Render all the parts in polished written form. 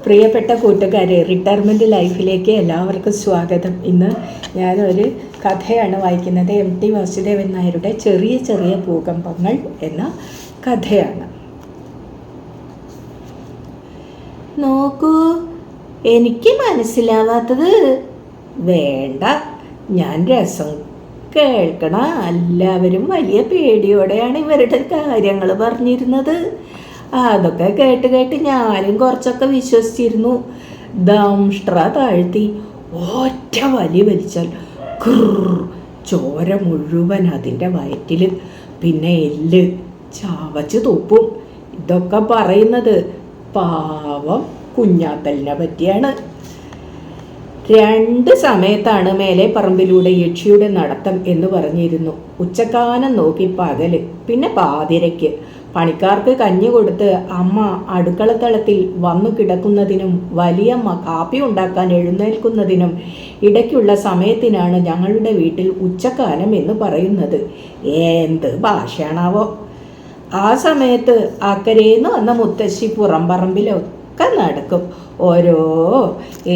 പ്രിയപ്പെട്ട കൂട്ടുകാരെ, റിട്ടയർമെൻറ്റ് ലൈഫിലേക്ക് എല്ലാവർക്കും സ്വാഗതം. ഇന്ന് ഞാനൊരു കഥയാണ് വായിക്കുന്നത്. MT വാസുദേവൻ നായരുടെ ചെറിയ ചെറിയ ഭൂകമ്പങ്ങൾ എന്ന കഥയാണ്. നോക്കൂ, എനിക്ക് മനസ്സിലാവാത്തത് വേണ്ട, ഞാൻ രസം കേൾക്കണ. എല്ലാവരും വലിയ പേടിയോടെയാണ് ഇവരുടെ കാര്യങ്ങൾ പറഞ്ഞിരുന്നത്. അതൊക്കെ കേട്ട് കേട്ട് ഞാനും കുറച്ചൊക്കെ വിശ്വസിച്ചിരുന്നു. ദംഷ്ട്ര താഴ്ത്തി ഒറ്റ വലി വലിച്ചാൽ ചോര മുഴുവൻ അതിൻ്റെ വയറ്റിൽ, പിന്നെ എല്ല് ചാവച്ച് തുപ്പും. ഇതൊക്കെ പറയുന്നത് പാവം കുഞ്ഞാത്തലിനെ പറ്റിയാണ്. 2 സമയത്താണ് മേലെ പറമ്പിലൂടെ യക്ഷിയുടെ നടത്തം എന്ന് പറഞ്ഞിരുന്നു. ഉച്ചക്കാനം നോക്കി പകല്, പിന്നെ പാതിരയ്ക്ക്. പണിക്കാർക്ക് കഞ്ഞി കൊടുത്ത് അമ്മ അടുക്കളത്തളത്തിൽ വന്നു കിടക്കുന്നതിനും വലിയമ്മ കാപ്പി ഉണ്ടാക്കാൻ എഴുന്നേൽക്കുന്നതിനും ഇടയ്ക്കുള്ള സമയത്തിനാണ് ഞങ്ങളുടെ വീട്ടിൽ ഉച്ചക്കാനം എന്ന് പറയുന്നത്. എന്ത് ഭാഷയാണാവോ! ആ സമയത്ത് അക്കരേന്ന് വന്ന മുത്തശ്ശി പുറം പറമ്പിലൊക്കെ നടക്കും. ഓരോ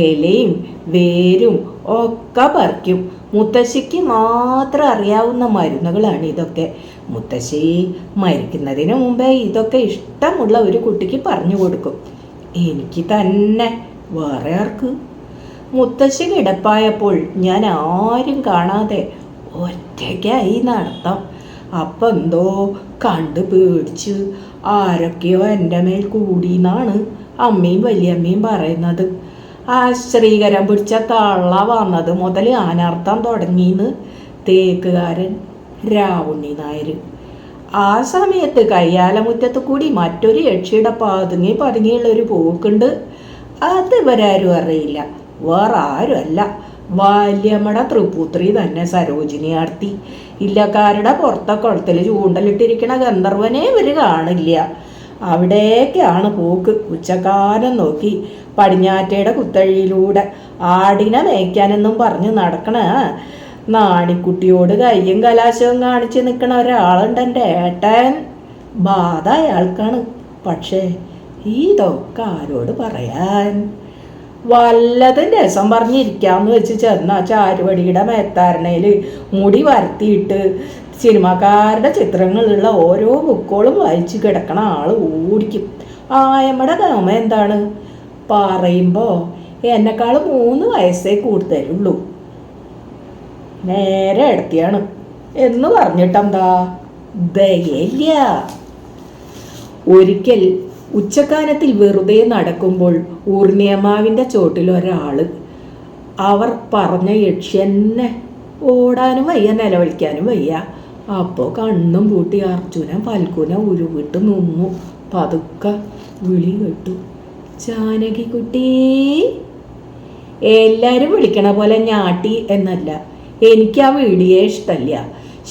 ഇലയും വേരും ഒക്കെ പറിക്കും. മുത്തശ്ശിക്ക് മാത്രം അറിയാവുന്ന മരുന്നുകളാണ് ഇതൊക്കെ. മുത്തശ്ശി മരിക്കുന്നതിന് മുമ്പേ ഇതൊക്കെ ഇഷ്ടമുള്ള ഒരു കുട്ടിക്ക് പറഞ്ഞു കൊടുക്കും. എനിക്ക് തന്നെ, വേറെ ആർക്ക്? മുത്തശ്ശി കിടപ്പായപ്പോൾ ഞാൻ ആരും കാണാതെ ഒറ്റയ്ക്കായി നടത്താം. അപ്പം എന്തോ കണ്ട് പേടിച്ച് ആരൊക്കെയോ എൻ്റെ മേൽ കൂടിയെന്നാണ് അമ്മയും വലിയമ്മയും പറയുന്നത്. ആ ശ്രീകരം പിടിച്ച തള്ള വന്നത് മുതൽ അനർത്ഥം തുടങ്ങിയെന്ന് തേക്കുകാരൻ രാവുണ്ണി നായർ. ആ സമയത്ത് കയ്യാലമുറ്റത്ത് കൂടി മറ്റൊരു യക്ഷിയുടെ പതുങ്ങിയുള്ളൊരു പോക്കുണ്ട്. അത് ഇവരാരും അറിയില്ല. വേറെ ആരുമല്ല, വല്യമ്മയുടെ തൃപ്പൂത്രി തന്നെ, സരോജിനി ആർത്തി. ഇല്ലക്കാരുടെ പുറത്തെ കുളത്തിൽ ചൂണ്ടലിട്ടിരിക്കണ ഗന്ധർവനെ ഇവർ കാണില്ല. അവിടേക്കാണ് പോക്ക്. ഉച്ചക്കാലം നോക്കി പടിഞ്ഞാറ്റയുടെ കുത്തഴിയിലൂടെ ആടിനെ മേയ്ക്കാനെന്നും പറഞ്ഞ് നടക്കണ നാണിക്കുട്ടിയോട് കയ്യും കലാശവും കാണിച്ച് നിൽക്കണ ഒരാളുണ്ട്, എൻ്റെ ഏട്ടൻ. ബാധ അയാൾക്കാണ്. പക്ഷേ ഇതൊക്കെ ആരോട് പറയാൻ? വല്ലതും രസം പറഞ്ഞിരിക്കാമെന്ന് വെച്ച് ചെന്ന ചാരുവടിയുടെ മേത്താരണയിൽ മുടി വരുത്തിയിട്ട് സിനിമാക്കാരുടെ ചിത്രങ്ങളുള്ള ഓരോ ബുക്കുകളും വായിച്ച് കിടക്കണ ആൾ ഓടിക്കും. ആയമ്മയുടെ ഗമ എന്താണ്? പറയുമ്പോൾ എന്നെക്കാൾ 3 വയസ്സേ കൂടുതലുള്ളൂ. നേരെ എടുത്തിയാണ് എന്ന് പറഞ്ഞിട്ടെന്താ? ദയയില്ല. ഒരിക്കൽ ഉച്ചക്കാലത്തിൽ വെറുതെ നടക്കുമ്പോൾ ഊർണിയമ്മാവിൻ്റെ ചോട്ടിലൊരാൾ. അവർ പറഞ്ഞ യക്ഷ്യന്നെ. ഓടാനും വയ്യ, നിലവിളിക്കാനും വയ്യ. അപ്പോൾ കണ്ണും പൂട്ടി അർജുന പൽക്കുന ഉരുവിട്ട് നിന്നു. പതുക്കെ വിളി കേട്ടു, ജാനകിക്കുട്ടി. എല്ലാവരും വിളിക്കണ പോലെ ഞാട്ടി എന്നല്ല, എനിക്ക് ആ വിളിയെ ഇഷ്ടമല്ല.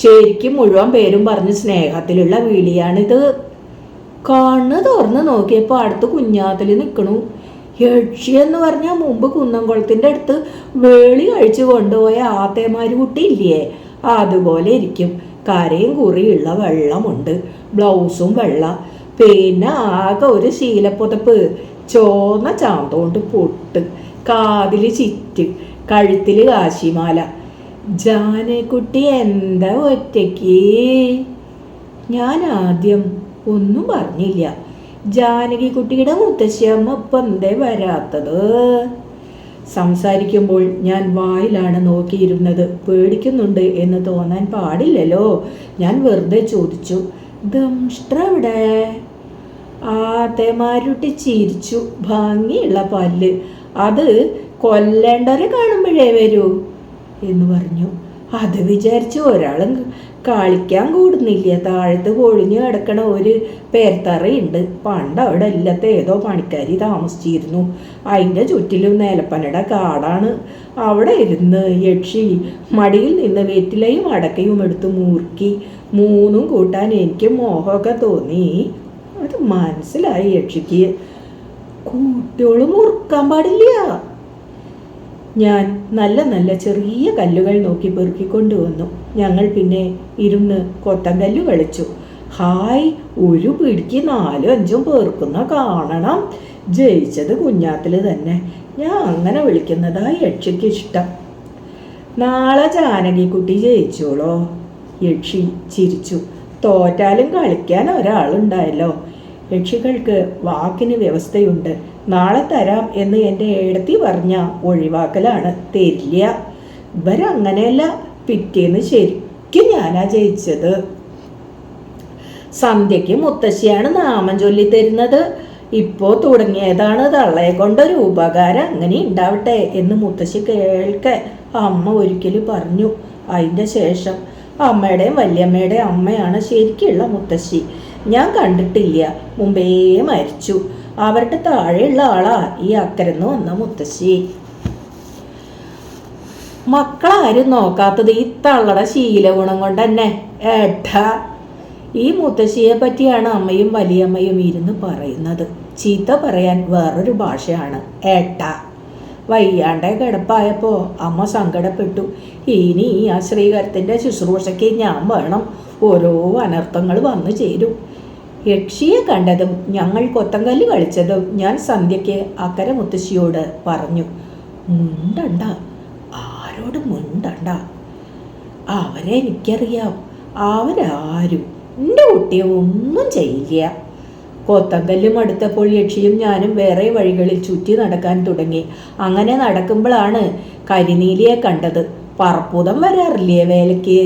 ശരിക്കും മുഴുവൻ പേരും പറഞ്ഞ് സ്നേഹത്തിലുള്ള വിളിയാണിത്. കണ്ണ് തുറന്ന് നോക്കിയപ്പോൾ അടുത്ത് കുഞ്ഞാത്തിൽ നിൽക്കണു. യക്ഷി എന്ന് പറഞ്ഞാൽ മുമ്പ് കുന്നംകുളത്തിൻ്റെ അടുത്ത് വേളി കഴിച്ചു കൊണ്ടുപോയ ആത്തേമാര് കുട്ടിയില്ലേ, അതുപോലെ ഇരിക്കും. കരയും കുറിയുള്ള വെള്ളമുണ്ട്, ബ്ലൗസും വെള്ള, പിന്നെ ആകെ ഒരു ശീലപ്പുതപ്പ്, ചോന്ന ചാന്തോണ്ട് പൊട്ട്, കാതിൽ ചിറ്റ്, കഴുത്തിൽ കാശിമാല. ജാനകുട്ടി എന്താ ഒറ്റയ്ക്ക്? ഞാൻ ആദ്യം ഒന്നും പറഞ്ഞില്ല. ജാനകി കുട്ടിയുടെ മുത്തശ്ശിയമ്മ ഇപ്പം എന്തേ വരാത്തത്? സംസാരിക്കുമ്പോൾ ഞാൻ വായിലാണ് നോക്കിയിരുന്നത്. പേടിക്കുന്നുണ്ട് എന്ന് തോന്നാൻ പാടില്ലല്ലോ. ഞാൻ വെറുതെ ചോദിച്ചു, ദംഷ്ട്ര എവിടെ? ആത്തേമാരുട്ടി ചിരിച്ചു. ഭംഗിയുള്ള പല്ല്, അത് കൊല്ലേണ്ടവരെ കാണുമ്പോഴേ വരൂ എന്ന് പറഞ്ഞു. അത് വിചാരിച്ച് ഒരാളും കളിക്കാൻ കൂടുന്നില്ല. താഴത്ത് പൊളിഞ്ഞു കിടക്കണ ഒരു പേർത്തറയുണ്ട്. പണ്ട് അവിടെ ഇല്ലത്തെ ഏതോ പണിക്കാരി താമസിച്ചിരുന്നു. അതിൻ്റെ ചുറ്റിലും നേലപ്പനയുടെ കാടാണ്. അവിടെ ഇരുന്ന് യക്ഷി മടിയിൽ നിന്ന് വെറ്റിലയും അടക്കയും എടുത്ത് മുറുക്കി 3 കൂട്ടാൻ എനിക്ക് മോഹമൊക്കെ തോന്നി. അത് മനസ്സിലായി യക്ഷിക്ക്. കുട്ടിയോള് മുറുക്കാൻ പാടില്ല. ഞാൻ നല്ല നല്ല ചെറിയ കല്ലുകൾ നോക്കി പെറുക്കിക്കൊണ്ടുവന്നു. ഞങ്ങൾ പിന്നെ ഇരുന്ന് കൊത്തങ്കല്ല് കളിച്ചു. ഹായ്, ഒരു പിടിക്ക് 4-5 പേർക്കുന്ന കാണണം. ജയിച്ചത് കുഞ്ഞാത്തിൽ തന്നെ. ഞാൻ അങ്ങനെ വിളിക്കുന്നതാ യക്ഷിക്ക് ഇഷ്ടം. നാളെ ജാനകിക്കുട്ടി ജയിച്ചോളോ? യക്ഷി ചിരിച്ചു. തോറ്റാലും കളിക്കാൻ ഒരാളുണ്ടായല്ലോ. യക്ഷികൾക്ക് വാക്കിന് വ്യവസ്ഥയുണ്ട്. നാളെ തരാം എന്ന് എൻ്റെ ഏടത്തി പറഞ്ഞ ഒഴിവാക്കലാണ്, തരില്ല. ഇവരങ്ങനെയല്ല. പിറ്റേന്ന് ശരിക്കും ഞാനാ ജയിച്ചത്. സന്ധ്യയ്ക്ക് മുത്തശ്ശിയാണ് നാമം ചൊല്ലി തരുന്നത്. ഇപ്പോൾ തുടങ്ങിയതാണ് തള്ളയെ കൊണ്ടൊരു ഉപകാരം അങ്ങനെ ഉണ്ടാവട്ടെ എന്ന് മുത്തശ്ശി കേൾക്കെ അമ്മ ഒരിക്കൽ പറഞ്ഞു. അതിൻ്റെ ശേഷം അമ്മയുടെയും വല്യമ്മയുടെയും അമ്മയാണ് ശരിക്കുള്ള മുത്തശ്ശി. ഞാൻ കണ്ടിട്ടില്ല, മുമ്പേ മരിച്ചു. അവരുടെ താഴെയുള്ള ആളാ ഈ അക്കരന്ന് വന്ന മുത്തശ്ശി. മക്കളാരും നോക്കാത്തത് ഈ തള്ളയുടെ ശീലഗുണം കൊണ്ട് തന്നെ. ഏട്ടാ, ഈ മുത്തശ്ശിയെ പറ്റിയാണ് അമ്മയും വലിയമ്മയും ഇരുന്ന് പറയുന്നത്. ചീത്ത പറയാൻ വേറൊരു ഭാഷയാണ് ഏട്ടാ. വയ്യാണ്ടെ കിടപ്പായപ്പോൾ അമ്മ സങ്കടപ്പെട്ടു. ഇനി ആ ശ്രീകരത്തിൻ്റെ ശുശ്രൂഷയ്ക്ക് ഞാൻ വേണം. ഓരോ അനർത്ഥങ്ങൾ വന്നു ചേരും. യക്ഷിയെ കണ്ടതും ഞങ്ങൾ കൊത്തങ്കല്ല് കളിച്ചതും ഞാൻ സന്ധ്യയ്ക്ക് അക്കരെ മുത്തശ്ശിയോട് പറഞ്ഞു. മുണ്ടണ്ട, ആരോടും മുണ്ടണ്ട. അവരെ എനിക്കറിയാം. അവരാരും എൻ്റെ കുട്ടിയെ ഒന്നും ചെയ്യില്ല. കൊത്തങ്കല്ലും അടുത്തപ്പോൾ യക്ഷിയും ഞാനും വേറെ വഴികളിൽ ചുറ്റി നടക്കാൻ തുടങ്ങി. അങ്ങനെ നടക്കുമ്പോഴാണ് കരിനീലിയെ കണ്ടത്. പറപ്പൂതം വരാറില്ലേ വേലയ്ക്ക്?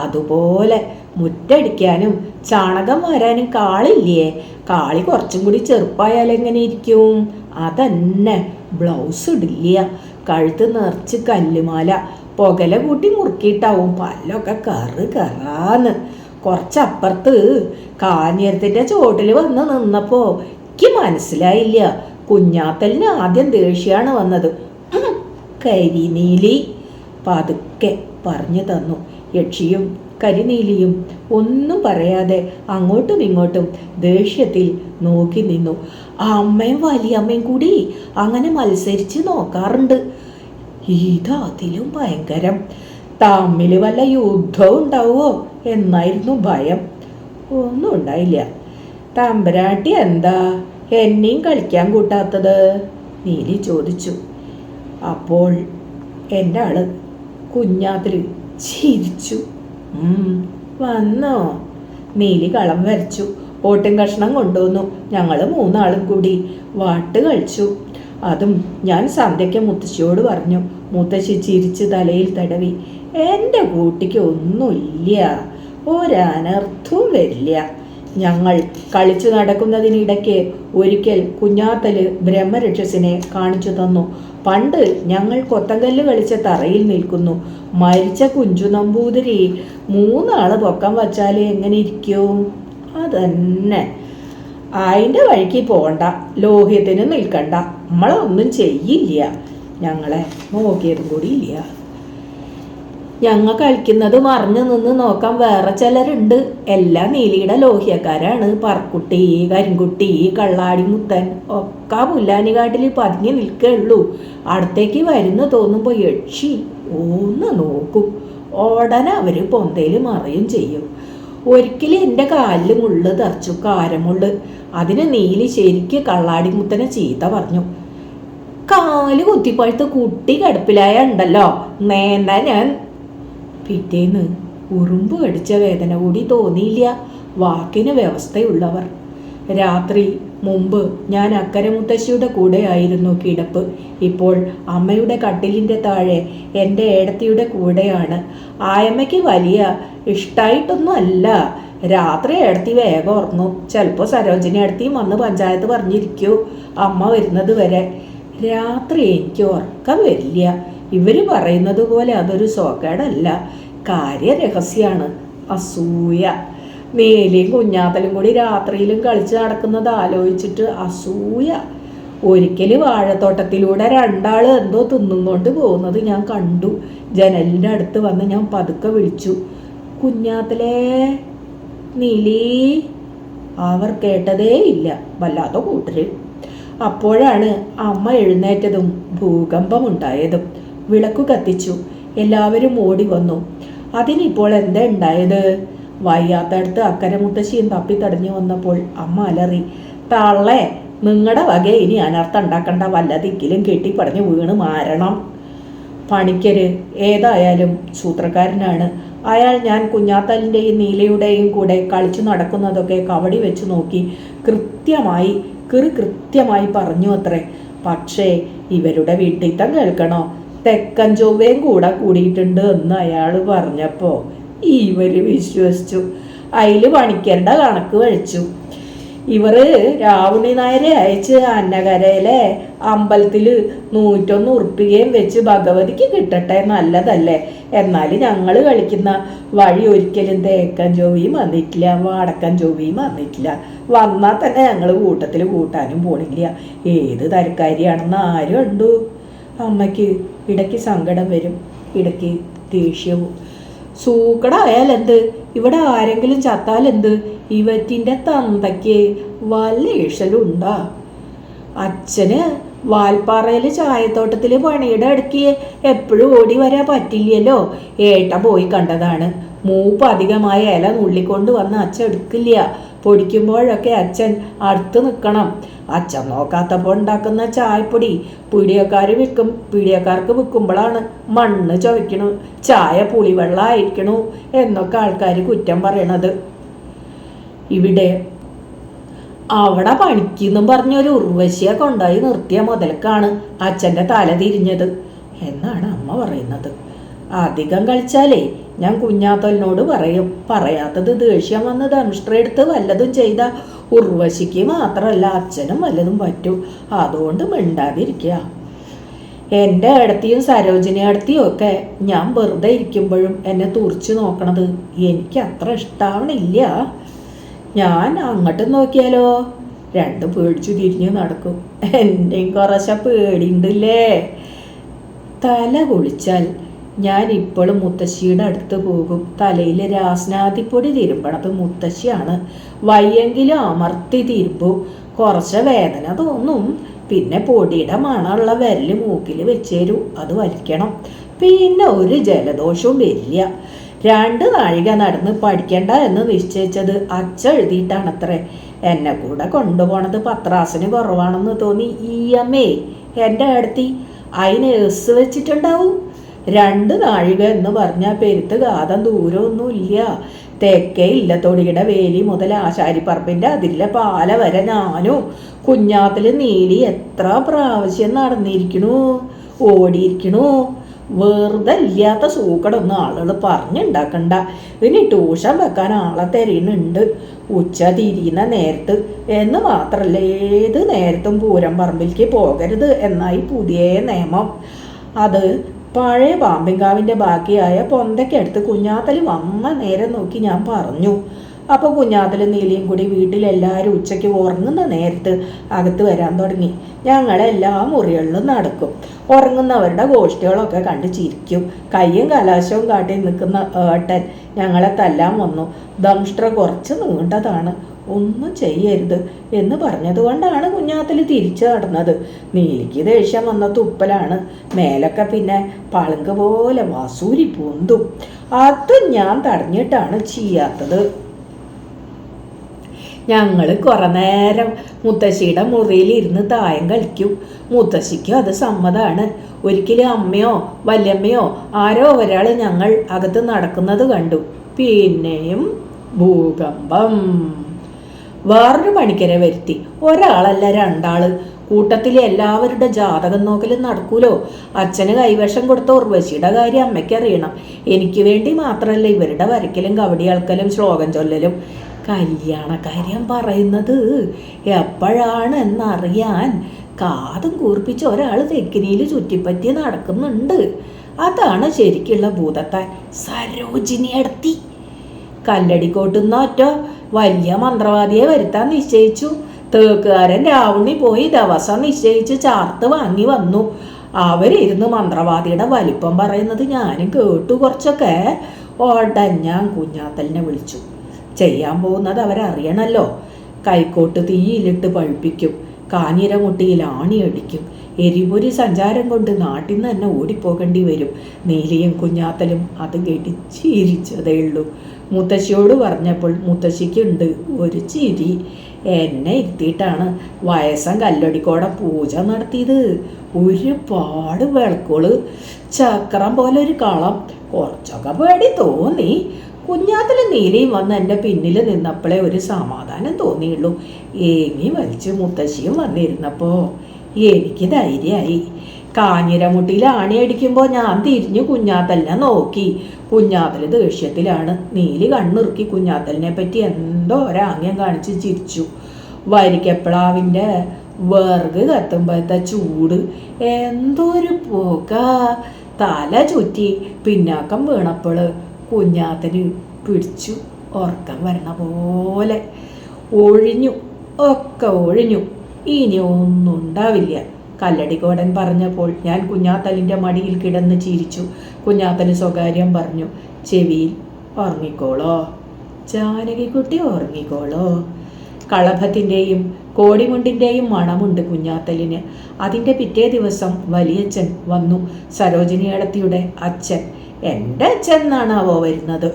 അതുപോലെ മുറ്റടിക്കാനും ചാണകം വാരാനും കാളില്ലേ? കാളി കുറച്ചും കൂടി ചെറുപ്പായാൽ എങ്ങനെ ഇരിക്കും? അതന്നെ. ബ്ലൗസ് ഇടില്ല, കഴുത്ത് നിറച്ച് കല്ലുമാല, പുകല കൂട്ടി മുറുക്കിയിട്ടാവും, പല്ലൊക്കെ കറാന്ന്. കുറച്ചപ്പുറത്ത് കാഞ്ഞിരത്തിൻ്റെ ചോട്ടിൽ വന്ന് നിന്നപ്പോൾ എനിക്ക് മനസ്സിലായില്ല. കുഞ്ഞാത്തലിന് ആദ്യം ദേഷ്യാണ് വന്നത്. കരിനീലി പതുക്കെ പറഞ്ഞു തന്നു. യക്ഷിയും കരിനീലിയും ഒന്നും പറയാതെ അങ്ങോട്ടും ഇങ്ങോട്ടും ദേഷ്യത്തിൽ നോക്കി നിന്നു. അമ്മയും വലിയമ്മയും കൂടി അങ്ങനെ മത്സരിച്ച് നോക്കാറുണ്ട്. ഇതതിലും ഭയങ്കരം. തമ്മിൽ വല്ല യുദ്ധവും ഉണ്ടാവുമോ എന്നായിരുന്നു ഭയം. ഒന്നും ഉണ്ടായില്ല. തമ്പരാട്ടി എന്താ എന്നെയും കളിക്കാൻ കൂട്ടാത്തത്? നീലി ചോദിച്ചു. അപ്പോൾ എൻ്റെ ആള് കുഞ്ഞാത്തിൽ ചിരിച്ചു. വന്നോ? നീലി കളം വരച്ചു. ഓട്ടും കഷ്ണം കൊണ്ടുവന്നു. ഞങ്ങൾ 3 ആളും കൂടി വാട്ട് കളിച്ചു. അതും ഞാൻ സന്ധ്യയ്ക്ക് മുത്തശ്ശിയോട് പറഞ്ഞു. മുത്തശ്ശി ചിരിച്ച് തലയിൽ തടവി. എൻ്റെ കൂട്ടിക്ക് ഒന്നുമില്ല, ഒരനർത്ഥവും വരില്ല. ഞങ്ങൾ കളിച്ചു നടക്കുന്നതിനിടയ്ക്ക് ഒരിക്കൽ കുഞ്ഞാത്തല് ബ്രഹ്മരക്ഷസിനെ കാണിച്ചു തന്നു. പണ്ട് ഞങ്ങൾ കൊത്തങ്കല്ല് കളിച്ച തറയിൽ നിൽക്കുന്നു. മരിച്ച കുഞ്ചു നമ്പൂതിരി 3 ആള് പൊക്കം വച്ചാൽ എങ്ങനെ ഇരിക്കും? അതന്നെ. അതിൻ്റെ വഴിക്ക് പോകണ്ട, ലോഹ്യത്തിന് നിൽക്കണ്ട. നമ്മളൊന്നും ചെയ്യില്ല. ഞങ്ങളെ നോക്കിയതും കൂടി ഇല്ല. ഞങ്ങൾ കളിക്കുന്നത് മറിഞ്ഞു നിന്ന് നോക്കാൻ വേറെ ചിലരുണ്ട്. എല്ലാം നീലിയുടെ ലോഹ്യക്കാരാണ്. പറക്കുട്ടി, കരിങ്കുട്ടി, കള്ളാടി മുത്തൻ ഒക്കെ പുല്ലാനിക്കാട്ടിൽ പതുങ്ങി നിൽക്കുകയുള്ളൂ. അടുത്തേക്ക് വരുന്നു തോന്നുമ്പോൾ യക്ഷി ഒന്ന് നോക്കും. ഉടനെ അവർ പൊന്തയിൽ മറയും ചെയ്യും. ഒരിക്കലും എൻ്റെ കാലിൽ മുള്ള് തറച്ചു, കാരമുള്ള്. അതിന് നീലി ശരിക്ക് കള്ളാടി മുത്തനെ ചീത്ത പറഞ്ഞു. കാല് കുത്തിപ്പഴുത്ത് കുട്ടി കിടപ്പിലായ ഉണ്ടല്ലോ നേന്താ ഞാൻ. പിറ്റേന്ന് ഉറുമ്പ് കടിച്ച വേദന കൂടി തോന്നിയില്ല വാക്കിന് വ്യവസ്ഥയുള്ളവർ. രാത്രി മുമ്പ് ഞാൻ അക്കരെ മുത്തശ്ശിയുടെ കൂടെ ആയിരുന്നു കിടപ്പ്. ഇപ്പോൾ അമ്മയുടെ കട്ടിലിൻ്റെ താഴെ എൻ്റെ ഏടത്തിയുടെ കൂടെയാണ്. ആയമ്മയ്ക്ക് വലിയ ഇഷ്ടമായിട്ടൊന്നും അല്ല. രാത്രി ഏടത്തി വേഗം ഉറങ്ങും. ചിലപ്പോൾ സരോജിനി ഏടത്തിയും വന്ന് പഞ്ചായത്ത് പറഞ്ഞിരിക്കൂ അമ്മ വരുന്നത് വരെ. രാത്രി എനിക്ക് ഉറക്കം വരില്ല. ഇവർ പറയുന്നത് പോലെ അതൊരു സോക്കേടല്ല, കാര്യരഹസ്യമാണ്. അസൂയ. നീലിയും കുഞ്ഞാത്തലും കൂടി രാത്രിയിലും കളിച്ച് നടക്കുന്നത് ആലോചിച്ചിട്ട് അസൂയ. ഒരിക്കൽ വാഴത്തോട്ടത്തിലൂടെ 2 ആള് എന്തോ തിന്നും കൊണ്ട് പോകുന്നത് ഞാൻ കണ്ടു. ജനലിൻ്റെ അടുത്ത് വന്ന് ഞാൻ പതുക്കെ വിളിച്ചു, കുഞ്ഞാത്തലേ, നീലി. അവർ കേട്ടതേ ഇല്ല. വല്ലാത്ത കൂട്ടര്. അപ്പോഴാണ് അമ്മ എഴുന്നേറ്റതും ഭൂകമ്പമുണ്ടായതും. വിളക്കു കത്തിച്ചു. എല്ലാവരും ഓടി വന്നു. അതിനിപ്പോൾ എന്താ ഉണ്ടായത്? വയ്യാത്തടുത്ത് അക്കരെ മുത്തശ്ശിയും തപ്പിത്തടഞ്ഞു വന്നപ്പോൾ അമ്മ അലറി, തള്ളേ, നിങ്ങളുടെ വക ഇനി അനർത്ഥം ഉണ്ടാക്കണ്ട, വല്ല ദിക്കിലും കെട്ടിപ്പടഞ്ഞ് വീണ് മാരണം. പണിക്കര് ഏതായാലും സൂത്രക്കാരനാണ്. അയാൾ ഞാൻ കുഞ്ഞാത്തലിൻ്റെയും നീലയുടെയും കൂടെ കളിച്ചു നടക്കുന്നതൊക്കെ കവടി വെച്ച് നോക്കി കൃത്യമായി പറഞ്ഞു അത്രേ. പക്ഷേ ഇവരുടെ വീട്ടിത്തം കേൾക്കണോ, തെക്കൻ ചൊവ്വയും കൂടെ കൂടിയിട്ടുണ്ട് എന്ന് അയാൾ പറഞ്ഞപ്പോൾ ഇവർ വിശ്വസിച്ചു. അതിൽ പണിക്കരുടെ കണക്ക് കഴിച്ചു. ഇവർ രാവുണ്ണി നായരെ അയച്ച് അന്നകരയിലെ അമ്പലത്തിൽ 101 ഉറുപ്പികയും വെച്ച് ഭഗവതിക്ക് കിട്ടട്ടെ, നല്ലതല്ലേ. എന്നാൽ ഞങ്ങൾ കളിക്കുന്ന വഴി ഒരിക്കലും തേക്കൻ ചൊവ്വയും വന്നിട്ടില്ല, വടക്കൻ ചൊവ്വയും വന്നിട്ടില്ല. വന്നാൽ തന്നെ ഞങ്ങൾ കൂട്ടത്തിൽ കൂട്ടാനും പോണില്ല. ഏത് തരക്കാരിയാണെന്ന് ആരും ഉണ്ടു. അമ്മയ്ക്ക് ഇടയ്ക്ക് സങ്കടം വരും, ഇടയ്ക്ക് ദേഷ്യവും. സൂക്കടായാലെന്ത്, ഇവിടെ ആരെങ്കിലും ചത്താലെന്ത്, ഇവറ്റിൻ്റെ തന്തയ്ക്ക് വല്ല ഇഷലുണ്ടാ? അച്ഛന് വാൽപ്പാറയിൽ ചായത്തോട്ടത്തിൽ പണിയുടെ അടുക്കി എപ്പോഴും ഓടി വരാൻ പറ്റില്ലല്ലോ. ഏട്ട പോയി കണ്ടതാണ്. മൂപ്പ് അധികമായ ഇല നുള്ളിക്കൊണ്ട് വന്ന് അച്ഛൻ എടുക്കില്ല. പൊടിക്കുമ്പോഴൊക്കെ അച്ഛൻ അടുത്ത് നിൽക്കണം. അച്ഛൻ നോക്കാത്തപ്പോൾ ഉണ്ടാക്കുന്ന ചായപ്പൊടി പീഡിയക്കാർക്ക് വിൽക്കുമ്പോഴാണ് മണ്ണ് ചുവയ്ക്കണു, ചായ പുളിവെള്ളമായിരിക്കണു എന്നൊക്കെ ആൾക്കാർ കുറ്റം പറയണത്. ഇവിടെ അവിടെ പണിക്കെന്നും പറഞ്ഞൊരു ഉർവശിയെ കൊണ്ടുപോയി നിർത്തിയ മുതൽക്കാണ് അച്ഛൻ്റെ തല തിരിഞ്ഞത് എന്നാണ് അമ്മ പറയുന്നത്. അധികം കളിച്ചാലേ ഞാൻ കുഞ്ഞാത്തലിനോട് പറയും. പറയാത്തത് ദേഷ്യം വന്ന് ദംഷ്ട്രെടുത്ത് വല്ലതും ചെയ്ത ഉർവശിക്ക് മാത്രമല്ല അച്ഛനും വല്ലതും പറ്റും. അതുകൊണ്ട് മിണ്ടാതിരിക്കുക. എൻ്റെ അടുത്തിയും സരോജിനി അടുത്തിയും ഒക്കെ ഞാൻ വെറുതെ ഇരിക്കുമ്പോഴും എന്നെ തുറിച്ച് നോക്കണത് എനിക്ക് അത്ര ഇഷ്ടാവണില്ല. ഞാൻ അങ്ങോട്ടും നോക്കിയാലോ രണ്ടും പേടിച്ചു തിരിഞ്ഞ് നടക്കും. എൻ്റെയും കുറച്ച പേടിയുണ്ടല്ലേ. തല കുളിച്ചാൽ ഞാൻ ഇപ്പോഴും മുത്തശ്ശിയുടെ അടുത്ത് പോകും. തലയിൽ രാസ്നാദിപ്പൊടി തിരുമ്പണത് മുത്തശ്ശിയാണ്. വയ്യെങ്കിലും അമർത്തി തിരുമ്പും. കുറച്ച് വേദന തോന്നും. പിന്നെ പൊടിയുടെ മണമുള്ള വിരല് മൂക്കിൽ വെച്ചേരും, അത് വലിക്കണം. പിന്നെ ഒരു ജലദോഷവും വരില്ല. 2 നാഴിക നടന്ന് പഠിക്കണ്ട എന്ന് നിശ്ചയിച്ചത് അച്ഛൻ എഴുതിയിട്ടാണത്രേ. എന്നെ കൂടെ കൊണ്ടുപോണത് പത്രാസിന് കുറവാണെന്ന് തോന്നി ഈ അമ്മേ എൻ്റെ അടുത്തി അതിന് എസ് വെച്ചിട്ടുണ്ടാവും. 2 നാഴിക എന്ന് പറഞ്ഞാൽ പെരുത്ത് ഗാതം ദൂരമൊന്നുമില്ല. തെക്കേ ഇല്ലത്തൊടിയുടെ വേലി മുതൽ ആശാരിപ്പറമ്പിൻ്റെ അതിലെ പാല വരെ ഞാനും കുഞ്ഞാത്തിൽ നീലി എത്ര പ്രാവശ്യം നടന്നിരിക്കണു, ഓടിയിരിക്കണു. വെറുതെ ഇല്ലാത്ത സൂക്കടൊന്നും ആളുകൾ പറഞ്ഞുണ്ടാക്കണ്ട. ഇനി ട്യൂഷൻ വെക്കാൻ ആളെ തരുന്നുണ്ട് ഉച്ച തിരിയുന്ന നേരത്ത് എന്ന് മാത്രമല്ല, ഏത് നേരത്തും പൂരം പറമ്പിലേക്ക് പോകരുത് എന്നായി പുതിയ നിയമം. അത് പഴയ പാമ്പിൻകാവിൻ്റെ ബാക്കിയായ പൊന്തയ്ക്കടുത്ത് കുഞ്ഞാത്തൽ വന്ന നേരം നോക്കി ഞാൻ പറഞ്ഞു. അപ്പോൾ കുഞ്ഞാത്തലും നീലിയും കൂടി വീട്ടിലെല്ലാവരും ഉച്ചയ്ക്ക് ഉറങ്ങുന്ന നേരത്ത് അകത്ത് വരാൻ തുടങ്ങി. ഞങ്ങളെല്ലാ മുറികളിലും നടക്കും. ഉറങ്ങുന്നവരുടെ ഗോഷ്ഠികളൊക്കെ കണ്ട് ചിരിക്കും. കയ്യും കലാശവും കാട്ടി നിൽക്കുന്ന ഏട്ടൻ ഞങ്ങളെ തല്ലാൻ വന്നു. ദംഷ്ട്ര കുറച്ച് നീണ്ടതാണ്, ഒന്നും ചെയ്യരുത് എന്ന് പറഞ്ഞതുകൊണ്ടാണ് കുഞ്ഞാത്തൽ തിരിച്ചു നടന്നത്. നീലിക്ക് ദേഷ്യം വന്ന തുപ്പലാണ്. മേലൊക്കെ പിന്നെ പളുങ്ക് പോലെ വസൂരി പൊന്തും. അത് ഞാൻ തടഞ്ഞിട്ടാണ് ചെയ്യാത്തത്. ഞങ്ങൾ കുറേ നേരം മുത്തശ്ശിയുടെ മുറിയിൽ ഇരുന്ന് തായം കളിക്കും. മുത്തശ്ശിക്കും അത് സമ്മതമാണ്. ഒരിക്കലും അമ്മയോ വല്യമ്മയോ ആരോ ഒരാൾ ഞങ്ങൾ അകത്ത് നടക്കുന്നത് കണ്ടു. പിന്നെയും ഭൂകമ്പം. വേറൊരു പണിക്കരെ വരുത്തി. ഒരാളല്ല 2 ആള്. കൂട്ടത്തിൽ എല്ലാവരുടെ ജാതകം നോക്കലും നടക്കൂലോ. അച്ഛന് കൈവശം കൊടുത്ത ഉർവശിയുടെ കാര്യം അമ്മയ്ക്ക് അറിയണം. എനിക്ക് വേണ്ടി മാത്രമല്ല ഇവരുടെ വരയ്ക്കലും കവടി ആൾക്കലും ശ്ലോകം ചൊല്ലലും. കല്യാണക്കാര്യം പറയുന്നത് എപ്പോഴാണ് എന്നറിയാൻ കാതും കൂർപ്പിച്ച് ഒരാൾ തെക്കിനിയിൽ ചുറ്റിപ്പറ്റി നടക്കുന്നുണ്ട്. അതാണ് ശരിക്കുള്ള ഭൂതത്താൻ. സരോജിനി അടുത്തി കല്ലടിക്കോട്ടുന്ന ഒറ്റ വലിയ മന്ത്രവാദിയെ വരുത്താൻ നിശ്ചയിച്ചു. തേക്കുകാരൻ രാവുണ്ണി പോയി ദിവസം നിശ്ചയിച്ച് ചാർത്ത് വാങ്ങി വന്നു. അവരിരുന്ന് മന്ത്രവാദിയുടെ വലിപ്പം പറയുന്നത് ഞാനും കേട്ടു കുറച്ചൊക്കെ. ഉടൻ ഞാൻ കുഞ്ഞാത്തലിനെ വിളിച്ചു. ചെയ്യാൻ പോകുന്നത് അവരറിയണമല്ലോ. കൈക്കോട്ട് തീയിലിട്ട് പഴുപ്പിക്കും. കാഞ്ഞിരമുട്ടിയിൽ ആണിയടിക്കും. എരിപൊരി സഞ്ചാരം കൊണ്ട് നാട്ടിൽ നിന്ന് തന്നെ ഓടിപ്പോകേണ്ടി വരും. നീലിയും കുഞ്ഞാത്തലും അത് കേട്ട് ചിരിച്ചതേ ഉള്ളൂ. മുത്തശ്ശിയോട് പറഞ്ഞപ്പോൾ മുത്തശ്ശിക്കുണ്ട് ഒരു ചിരി. എന്നെ ഇരുത്തിയിട്ടാണ് വയസ്സം കല്ലടിക്കോടെ പൂജ നടത്തിയത്. ഒരുപാട് വിളക്കുകള്, ചക്രം പോലെ ഒരു കളം. കുറച്ചൊക്കെ പേടി തോന്നി. കുഞ്ഞാത്തലും നീലിയും വന്ന് എൻ്റെ പിന്നിൽ നിന്നപ്പോഴേ ഒരു സമാധാനം തോന്നിയുള്ളൂ. ഏങ്ങി വലിച്ച് മുത്തശ്ശിയും വന്നിരുന്നപ്പോൾ എനിക്ക് ധൈര്യമായി. കാഞ്ഞിരമുട്ടിയിൽ ആണിയടിക്കുമ്പോൾ ഞാൻ തിരിഞ്ഞു കുഞ്ഞാത്തലിനെ നോക്കി. കുഞ്ഞാത്തൽ ദേഷ്യത്തിലാണ്. നീലി കണ്ണിറുക്കി കുഞ്ഞാത്തലിനെ പറ്റി എന്തോ ഒരാംഗ്യം കാണിച്ച് ചിരിച്ചു. വരിക്കപ്ലാവിൻ്റെ വിറക് കത്തുമ്പോഴത്തെ ചൂട് എന്തോ ഒരു പുക. തല ചുറ്റി പിന്നാക്കം വീണപ്പോൾ കുഞ്ഞാത്തന് പിടിച്ചു ഉറക്കം വരണ പോലെ. ഒഴിഞ്ഞു, ഒക്കെ ഒഴിഞ്ഞു. ഇനി ഒന്നും ഉണ്ടാവില്ല. കല്ലടിക്കോടൻ പറഞ്ഞപ്പോൾ ഞാൻ കുഞ്ഞാത്തലിൻ്റെ മടിയിൽ കിടന്ന് ചിരിച്ചു. കുഞ്ഞാത്തല് സ്വകാര്യം പറഞ്ഞു, ചെവിയിൽ ഉറങ്ങിക്കോളോ ജാനകിക്കുട്ടി, ഉറങ്ങിക്കോളോ. കളഭത്തിൻ്റെയും കോടിമുണ്ടിൻ്റെയും മണമുണ്ട് കുഞ്ഞാത്തലിന്. അതിൻ്റെ പിറ്റേ ദിവസം വലിയച്ഛൻ വന്നു. സരോജിനിയടത്തിയുടെ അച്ഛൻ. എൻ്റെ അച്ഛൻ എന്നാണാവോ വരുന്നത്?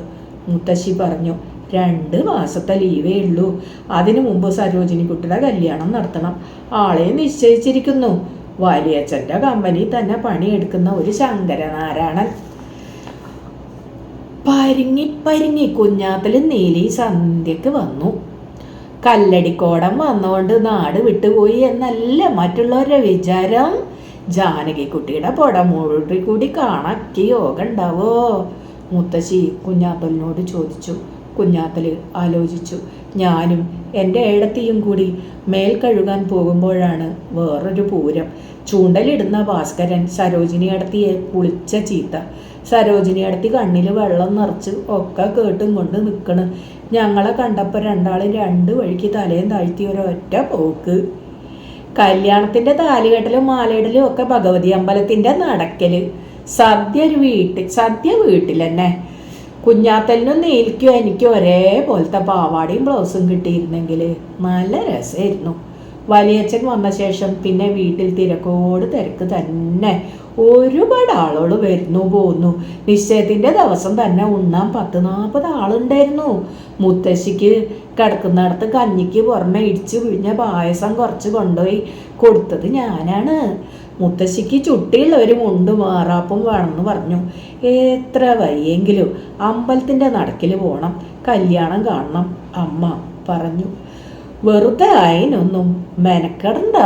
മുത്തശ്ശി പറഞ്ഞു. 2 മാസത്തെ ലീവേ ഉള്ളൂ. അതിനു മുമ്പ് സരോജിനിക്കുട്ടിയുടെ കല്യാണം നടത്തണം. ആളെ നിശ്ചയിച്ചിരിക്കുന്നു. വലിയച്ഛൻ്റെ കമ്പനി തന്നെ പണിയെടുക്കുന്ന ഒരു ശങ്കരനാരായണൻ. പരിങ്ങി കുഞ്ഞാത്തലും നീലി സന്ധ്യക്ക് വന്നു. കല്ലടിക്കോടം വന്നുകൊണ്ട് നാട് വിട്ടുപോയി എന്നല്ല മറ്റുള്ളവരുടെ വിചാരം. ജാനകിക്കുട്ടിയുടെ പുടമൂടി കൂടി കാണാക്കി യോഗം ഉണ്ടാവോ? മുത്തശ്ശി കുഞ്ഞാത്തലിനോട് ചോദിച്ചു. കുഞ്ഞാത്തല് ആലോചിച്ചു. ഞാനും എൻ്റെ ഏടത്തിയും കൂടി മേൽ കഴുകാൻ പോകുമ്പോഴാണ് വേറൊരു പൂരം. ചൂണ്ടലിടുന്ന ഭാസ്കരൻ സരോജിനിയടത്തിയെ കുളിച്ച ചീത്ത. സരോജിനിയടത്തി കണ്ണിൽ വെള്ളം നിറച്ച് ഒക്കെ കേട്ടും കൊണ്ട് നിൽക്കണ്. ഞങ്ങളെ കണ്ടപ്പോൾ രണ്ടാളും 2 വഴിക്ക് തലയും താഴ്ത്തി ഒരൊറ്റ പോക്ക്. കല്യാണത്തിൻ്റെ താലികെട്ടലും മാലയിടലും ഒക്കെ ഭഗവതി അമ്പലത്തിൻ്റെ നടക്കല്. സദ്യ വീട്ടിൽ തന്നെ. കുഞ്ഞാത്തലിനും നീലിക്കും എനിക്കും ഒരേപോലത്തെ പാവാടയും ബ്ലൗസും കിട്ടിയിരുന്നെങ്കിൽ നല്ല രസമായിരുന്നു. വലിയച്ഛൻ വന്ന ശേഷം പിന്നെ വീട്ടിൽ തിരക്ക് തന്നെ. ഒരുപാട് ആളുകൾ വരുന്നു പോകുന്നു. നിശ്ചയത്തിൻ്റെ ദിവസം തന്നെ ഉണ്ണാൻ 10-40 ആളുണ്ടായിരുന്നു. മുത്തശ്ശിക്ക് കിടക്കുന്നിടത്ത് കഞ്ഞിക്ക് പുറമെ ഇടിച്ചു പിഴിഞ്ഞ പായസം കുറച്ച് കൊണ്ടുപോയി കൊടുത്തത് ഞാനാണ്. മുത്തശ്ശിക്ക് ചുട്ടിയുള്ള ഒരു മുണ്ട് മാറാപ്പും വേണമെന്ന് പറഞ്ഞു. എത്ര വയ്യെങ്കിലും അമ്പലത്തിൻ്റെ നടക്കിൽ പോകണം, കല്യാണം കാണണം അമ്മ പറഞ്ഞു. വെറുതെ അതിനൊന്നും മെനക്കെടണ്ട.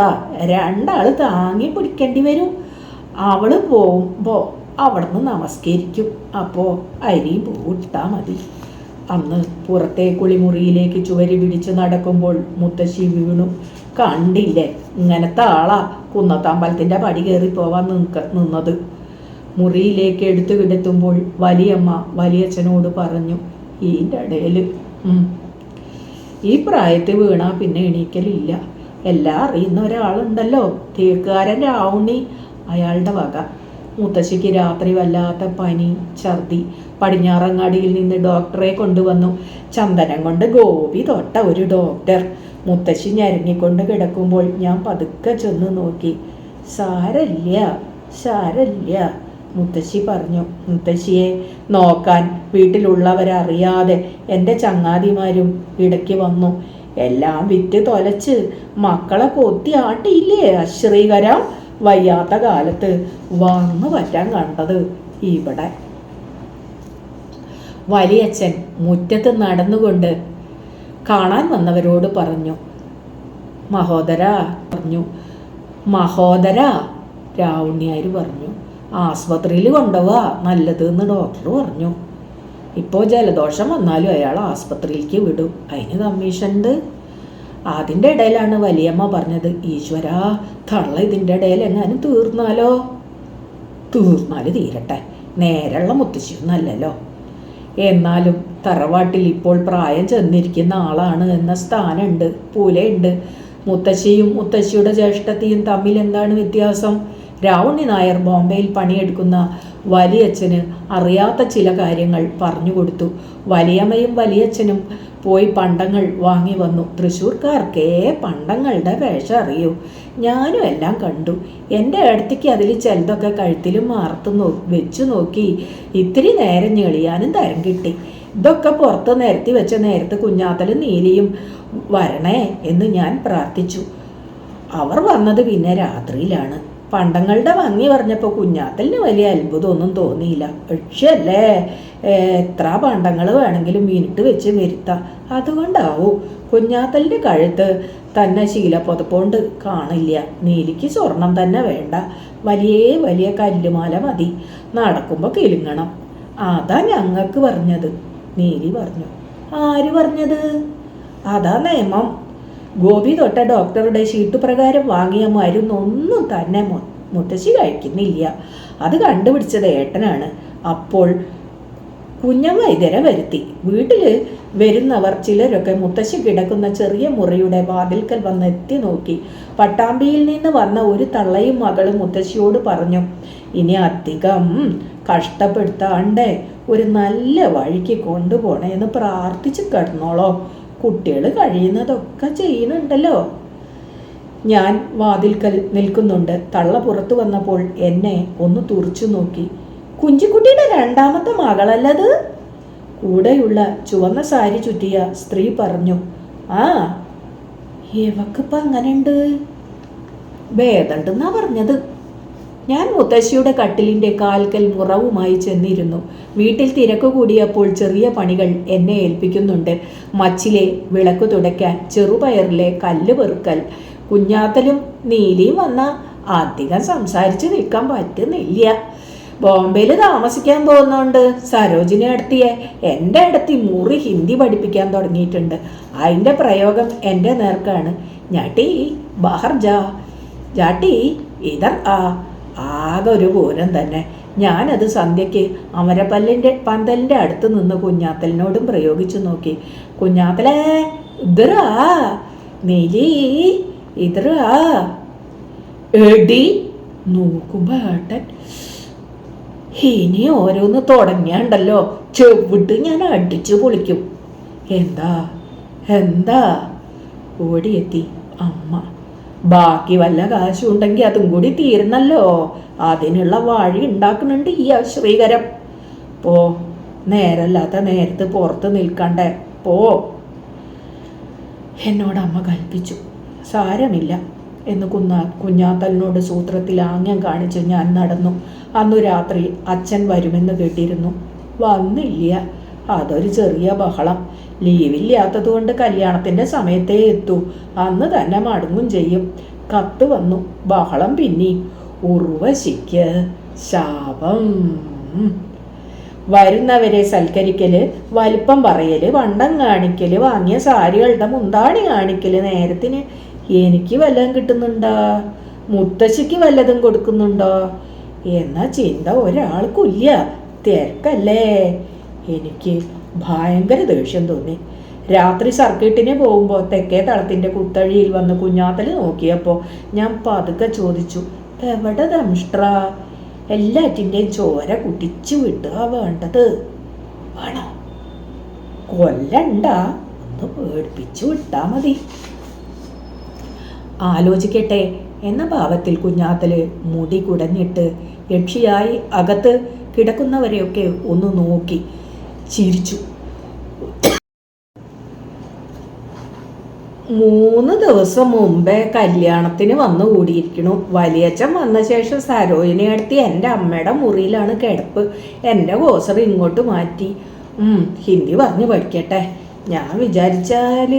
2 ആൾ താങ്ങി പിടിക്കേണ്ടി വരും. അവള് പോകുമ്പോൾ അവിടുന്ന് നമസ്കരിക്കും. അപ്പോൾ അരിയും പൂട്ടാൽ മതി. അന്ന് പുറത്തെ കുളിമുറിയിലേക്ക് ചുവരി പിടിച്ച് നടക്കുമ്പോൾ മുത്തശ്ശി വീണു. കണ്ടില്ലേ, ഇങ്ങനത്തെ ആളാ കുന്നത്തമ്പലത്തിൻ്റെ പടി കയറി പോവാൻ നിന്നത്. മുറിയിലേക്ക് എടുത്തു കിടത്തുമ്പോൾ വലിയമ്മ വലിയച്ഛനോട് പറഞ്ഞു, ഇതിൻ്റെ ഇടയിൽ ഈ പ്രായത്തിൽ വീണാൽ പിന്നെ എണീക്കലില്ല. എല്ലാം അറിയുന്ന ഒരാളുണ്ടല്ലോ, തേക്കുകാരൻ രാവുണ്ണി, അയാളുടെ വക. മുത്തശ്ശിക്ക് രാത്രി വല്ലാത്ത പനി, ഛർദി. പടിഞ്ഞാറങ്ങാടിയിൽ നിന്ന് ഡോക്ടറെ കൊണ്ടുവന്നു. ചന്ദനം കൊണ്ട് ഗോപി തൊട്ട ഒരു ഡോക്ടർ. മുത്തശ്ശി ഞരങ്ങിക്കൊണ്ട് കിടക്കുമ്പോൾ ഞാൻ പതുക്കെ ചെന്ന് നോക്കി. സാരല്ല മുത്തശ്ശി പറഞ്ഞു. മുത്തശ്ശിയെ നോക്കാൻ വീട്ടിലുള്ളവരറിയാതെ എൻ്റെ ചങ്ങാതിമാരും ഇടയ്ക്ക് വന്നു. എല്ലാം വിറ്റ് തൊലച്ച് മക്കളെ കൊത്തി ആട്ടിയില്ലേ അശ്രീകരം. വയ്യാത്ത കാലത്ത് വന്നു പറ്റാൻ കണ്ടത് ഇവിടെ. വലിയച്ഛൻ മുറ്റത്ത് നടന്നുകൊണ്ട് കാണാൻ വന്നവരോട് പറഞ്ഞു. മഹോദര രാവുണ്ണിയാർ പറഞ്ഞു. ആസ്പത്രിയിൽ കൊണ്ടുപോവാ നല്ലതെന്ന് ഡോക്ടർ പറഞ്ഞു. ഇപ്പോൾ ജലദോഷം വന്നാലും അയാൾ ആസ്പത്രിയിലേക്ക് വിടും, അതിന് കമ്മീഷനുണ്ട്. അതിൻ്റെ ഇടയിലാണ് വലിയമ്മ പറഞ്ഞത്, ഈശ്വരാ തള്ള ഇതിൻ്റെ ഇടയിൽ എങ്ങാനും തീർന്നാലോ. തീർന്നാൽ തീരട്ടെ, നേരെയുള്ള മുത്തശ്ശിയൊന്നല്ലല്ലോ. എന്നാലും തറവാട്ടിൽ ഇപ്പോൾ പ്രായം ചെന്നിരിക്കുന്ന ആളാണ് എന്ന സ്ഥാനമുണ്ട്, പൂലയുണ്ട്. മുത്തശ്ശിയും മുത്തശ്ശിയുടെ ജ്യേഷ്ഠത്തിയും തമ്മിൽ എന്താണ് വ്യത്യാസം? രാവുണ്ണി നായർ ബോംബെയിൽ പണിയെടുക്കുന്ന വലിയച്ഛന് അറിയാത്ത ചില കാര്യങ്ങൾ പറഞ്ഞു കൊടുത്തു. വലിയമ്മയും വലിയച്ഛനും പോയി പണ്ടങ്ങൾ വാങ്ങി വന്നു. തൃശ്ശൂർക്കാർക്കേ പണ്ടങ്ങളുടെ വേഷം അറിയൂ. ഞാനും എല്ലാം കണ്ടു. എൻ്റെ അടുത്തേക്ക് അതിൽ ചിലതൊക്കെ കഴുത്തിലും മാർത്തും വെച്ചു നോക്കി. ഇത്തിരി നേരം ഞെളിയാനും തരം കിട്ടി. ഇതൊക്കെ പുറത്ത് നിരത്തി വെച്ച നേരത്ത് കുഞ്ഞാത്തലും നീലിയും വരണേ എന്ന് ഞാൻ പ്രാർത്ഥിച്ചു. അവർ വന്നത് പിന്നെ രാത്രിയിലാണ്. പണ്ടങ്ങളുടെ ഭംഗി പറഞ്ഞപ്പോൾ കുഞ്ഞാത്തലിന് വലിയ അത്ഭുതമൊന്നും തോന്നിയില്ല. പക്ഷല്ലേ, എത്ര പണ്ടങ്ങൾ വേണമെങ്കിലും മിനിറ്റ് വെച്ച് വരുത്താം. അതുകൊണ്ടാവും കുഞ്ഞാത്തലിൻ്റെ കഴുത്ത് തന്നെ ശീലപ്പൊതപ്പോണ്ട് കാണില്ല. നീലിക്ക് സ്വർണം തന്നെ വേണ്ട, വലിയ വലിയ കല്ലുമാല മതി. നടക്കുമ്പോൾ കിലുങ്ങണം. അതാ ഞങ്ങൾക്ക് പറഞ്ഞത്, നീലി പറഞ്ഞു. ആര് പറഞ്ഞത്? അതാ നിയമം. ഗോപി തൊട്ട ഡോക്ടറുടെ ഷീട്ടുപ്രകാരം വാങ്ങിയ മരുന്നൊന്നും തന്നെ മുത്തശ്ശി കഴിക്കുന്നില്ല. അത് കണ്ടുപിടിച്ചത് ഏട്ടനാണ്. അപ്പോൾ കുഞ്ഞമ്മ ഇതിനെ വരുത്തി. വീട്ടിൽ വരുന്നവർ ചിലരൊക്കെ മുത്തശ്ശി കിടക്കുന്ന ചെറിയ മുറിയുടെ വാതിൽക്കൽ വന്ന് എത്തി നോക്കി. പട്ടാമ്പിയിൽ നിന്ന് വന്ന ഒരു തള്ളയും മകളും മുത്തശ്ശിയോട് പറഞ്ഞു, ഇനി അധികം കഷ്ടപ്പെടുത്താണ്ടേ ഒരു നല്ല വഴിക്ക് കൊണ്ടുപോണേ എന്ന് പ്രാർത്ഥിച്ച് കിടന്നോളോ. കുട്ടികൾ കഴിയുന്നതൊക്കെ ചെയ്യുന്നുണ്ടല്ലോ. ഞാൻ വാതിൽക്കൽ നിൽക്കുന്നുണ്ട്. തള്ള പുറത്തു വന്നപ്പോൾ എന്നെ ഒന്ന് തുറച്ചു നോക്കി. കുഞ്ചിക്കുട്ടിയുടെ രണ്ടാമത്തെ മകളല്ലത്? കൂടെയുള്ള ചുവന്ന സാരി ചുറ്റിയ സ്ത്രീ പറഞ്ഞു. ആ, ഇവക്കിപ്പോൾ അങ്ങനെയുണ്ട്, ഭേദമുണ്ടെന്നാ പറഞ്ഞത്. ഞാൻ മുത്തശ്ശിയുടെ കട്ടിലിൻ്റെ കാൽക്കൽ മുറവുമായി ചെന്നിരുന്നു. വീട്ടിൽ തിരക്ക് കൂടിയപ്പോൾ ചെറിയ പണികൾ എന്നെ ഏൽപ്പിക്കുന്നുണ്ട്. മച്ചിലെ വിളക്ക് തുടയ്ക്കാൻ, ചെറുപയറിലെ കല്ല് പെറുക്കൽ. കുഞ്ഞാത്തലും നീലിയും വന്നാൽ അധികം സംസാരിച്ച് നിൽക്കാൻ പറ്റുന്നില്ല. ബോംബെയിൽ താമസിക്കാൻ പോകുന്നതുകൊണ്ട് സരോജിനി അടുത്തിയെ എൻ്റെ അടുത്ത് മുറി ഹിന്ദി പഠിപ്പിക്കാൻ തുടങ്ങിയിട്ടുണ്ട്. അതിൻ്റെ പ്രയോഗം എൻ്റെ നേർക്കാണ്. ഞാട്ടി ബഹർ ജാ, ജാട്ടി ഇതർ ആ. ആകെ ഒരു പൂരം തന്നെ. ഞാനത് സന്ധ്യയ്ക്ക് പന്തലിൻ്റെ അടുത്ത് നിന്ന് കുഞ്ഞാത്തലിനോടും പ്രയോഗിച്ചു നോക്കി. കുഞ്ഞാത്തലേ ഇതറാ, നീലി ഇതറാ. എടി നോക്കുമ്പോ ഏട്ടൻ ഇനി ഓരോന്ന് തുടങ്ങിയാണ്ടല്ലോ ചെവിട്ട് ഞാൻ അടിച്ചു പൊളിക്കും. എന്താ എന്താ? ഓടിയെത്തി അമ്മ. ബാക്കി വല്ല കാശും ഉണ്ടെങ്കിൽ അതും കൂടി തീരുന്നല്ലോ. അതിനുള്ള വഴി ഉണ്ടാക്കുന്നുണ്ട് ഈ ശ്രീകരം. പോ, നേരല്ലാത്ത നേരത്ത് പുറത്ത് നിൽക്കണ്ടേ, പോ എന്നോട് അമ്മ കൽപ്പിച്ചു. സാരമില്ല എന്ന് കുഞ്ഞാത്തലിനോട് സൂത്രത്തിൽ ആംഗ്യം കാണിച്ച് ഞാൻ നടന്നു. അന്നു രാത്രി അച്ഛൻ വരുമെന്ന് കേട്ടിരുന്നു. വന്നില്ല. അതൊരു ചെറിയ ബഹളം. ലീവില്ലാത്തത് കൊണ്ട് കല്യാണത്തിൻ്റെ സമയത്തേ എത്തൂ. അന്ന് തന്നെ മടങ്ങും ചെയ്യും. കത്ത് വന്നു. ബഹളം പിന്നി. ഉർവശിക്ക് ശാപം. വരുന്നവരെ സൽക്കരിക്കല്, വലിപ്പം പറയല്, വണ്ടം കാണിക്കല്, വാങ്ങിയ സാരികളുടെ മുന്താണി കാണിക്കല്. നേരത്തിന് എനിക്ക് വല്ലതും കിട്ടുന്നുണ്ടോ? മുത്തശ്ശിക്ക് വല്ലതും കൊടുക്കുന്നുണ്ടോ എന്ന ചിന്ത ഒരാൾക്കില്ല. തിരക്കല്ലേ. എനിക്ക് ഭയങ്കര ദേഷ്യം തോന്നി. രാത്രി സർക്കിട്ടിന് പോകുമ്പോൾ തെക്കേ തളത്തിൻ്റെ കുത്തഴിയിൽ വന്ന് കുഞ്ഞാത്തൽ നോക്കിയപ്പോൾ ഞാൻ പതുക്കെ ചോദിച്ചു, എവിടെ ദംഷ്ട്ര? എല്ലാറ്റിൻ്റെയും ചോര കുടിച്ചു വിട്ടുക വേണ്ടത്. വേണോ? കൊല്ലണ്ട, ഒന്ന് പേടിപ്പിച്ചു വിട്ടാ മതി. ആലോചിക്കട്ടെ എന്ന ഭാവത്തിൽ കുഞ്ഞാത്തല് മുടി കുടഞ്ഞിട്ട് യക്ഷിയായി അകത്ത് കിടക്കുന്നവരെയൊക്കെ ഒന്ന് നോക്കി ചിരിച്ചു. 3 ദിവസം മുമ്പേ കല്യാണത്തിന് വന്നു കൂടിയിരിക്കണു. വലിയച്ഛൻ വന്ന ശേഷം സരോജിനി അടുത്ത് എൻ്റെ അമ്മയുടെ മുറിയിലാണ് കിടപ്പ്. എൻ്റെ കോസർ ഇങ്ങോട്ട് മാറ്റി. ഹിന്ദി പറഞ്ഞ് പഠിക്കട്ടെ. ഞാൻ വിചാരിച്ചാൽ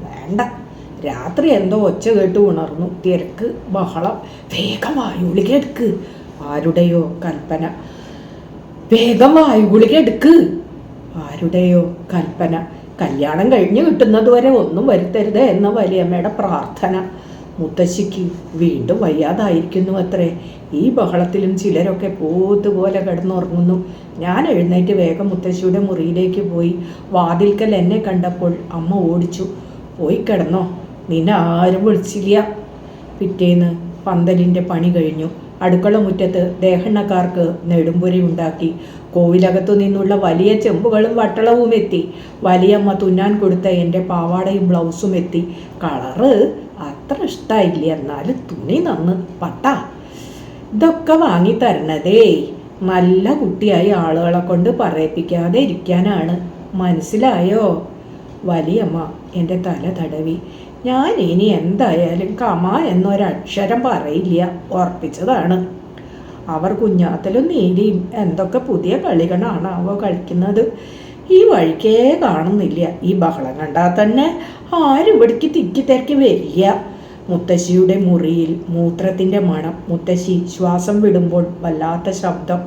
വേണ്ട. രാത്രി എന്തോ ഒച്ച കേട്ട് ഉണർന്നു. തിരക്ക്, ബഹളം. വേഗം വായുഗുളിക എടുക്ക്. ആരുടെയോ കൽപ്പന. വേഗം വായുഗുളിക എടുക്ക്. ആരുടെയോ കൽപ്പന. കല്യാണം കഴിഞ്ഞ് കിട്ടുന്നതുവരെ ഒന്നും വരുത്തരുത് എന്ന വലിയമ്മയുടെ പ്രാർത്ഥന. മുത്തശ്ശിക്ക് വീണ്ടും വയ്യാതായിരിക്കുന്നു അത്രേ. ഈ ബഹളത്തിലും ചിലരൊക്കെ പോത്തുപോലെ കിടന്നുറങ്ങുന്നു. ഞാൻ എഴുന്നേറ്റ് വേഗം മുത്തശ്ശിയുടെ മുറിയിലേക്ക് പോയി. വാതിൽക്കൽ എന്നെ കണ്ടപ്പോൾ അമ്മ ഓടിച്ചു. പോയി കിടന്നോ, നിന്നെ ആരും വിളിച്ചില്ല. പിറ്റേന്ന് പന്തലിൻ്റെ പണി കഴിഞ്ഞു. അടുക്കള മുറ്റത്ത് ദേഹണ്ണക്കാർക്ക് നെടുമ്പുരി ഉണ്ടാക്കി. കോവിലകത്തു നിന്നുള്ള വലിയ ചെമ്പുകളും വട്ടളവും എത്തി. വലിയമ്മ തുന്നാൻ കൊടുത്ത എൻ്റെ പാവാടയും ബ്ലൗസും എത്തി. കളറ് അത്ര ഇഷ്ടമായില്ല, എന്നാലും തുണി നന്ന് പട്ടാ. ഇതൊക്കെ വാങ്ങിത്തരണതേ നല്ല കുട്ടിയായി ആളുകളെ കൊണ്ട് പറയിപ്പിക്കാതെ ഇരിക്കാനാണ്, മനസ്സിലായോ? വലിയമ്മ എൻ്റെ തല തടവി. ഞാൻ ഇനി എന്തായാലും കമ എന്നൊരക്ഷരം പറയില്ല, ഉറപ്പിച്ചതാണ്. അവർ കുഞ്ഞാത്തലും നീലിയും എന്തൊക്കെ പുതിയ കളികളാണ് അവ കളിക്കുന്നത്. ഈ വഴിക്കേ കാണുന്നില്ല. ഈ ബഹളം കണ്ടാൽ തന്നെ ആരും ഇവിടേക്ക് തിക്കി തിരക്കി വരില്ല. മുത്തശ്ശിയുടെ മുറിയിൽ മൂത്രത്തിൻ്റെ മണം. മുത്തശ്ശി ശ്വാസം വിടുമ്പോൾ വല്ലാത്ത ശബ്ദം.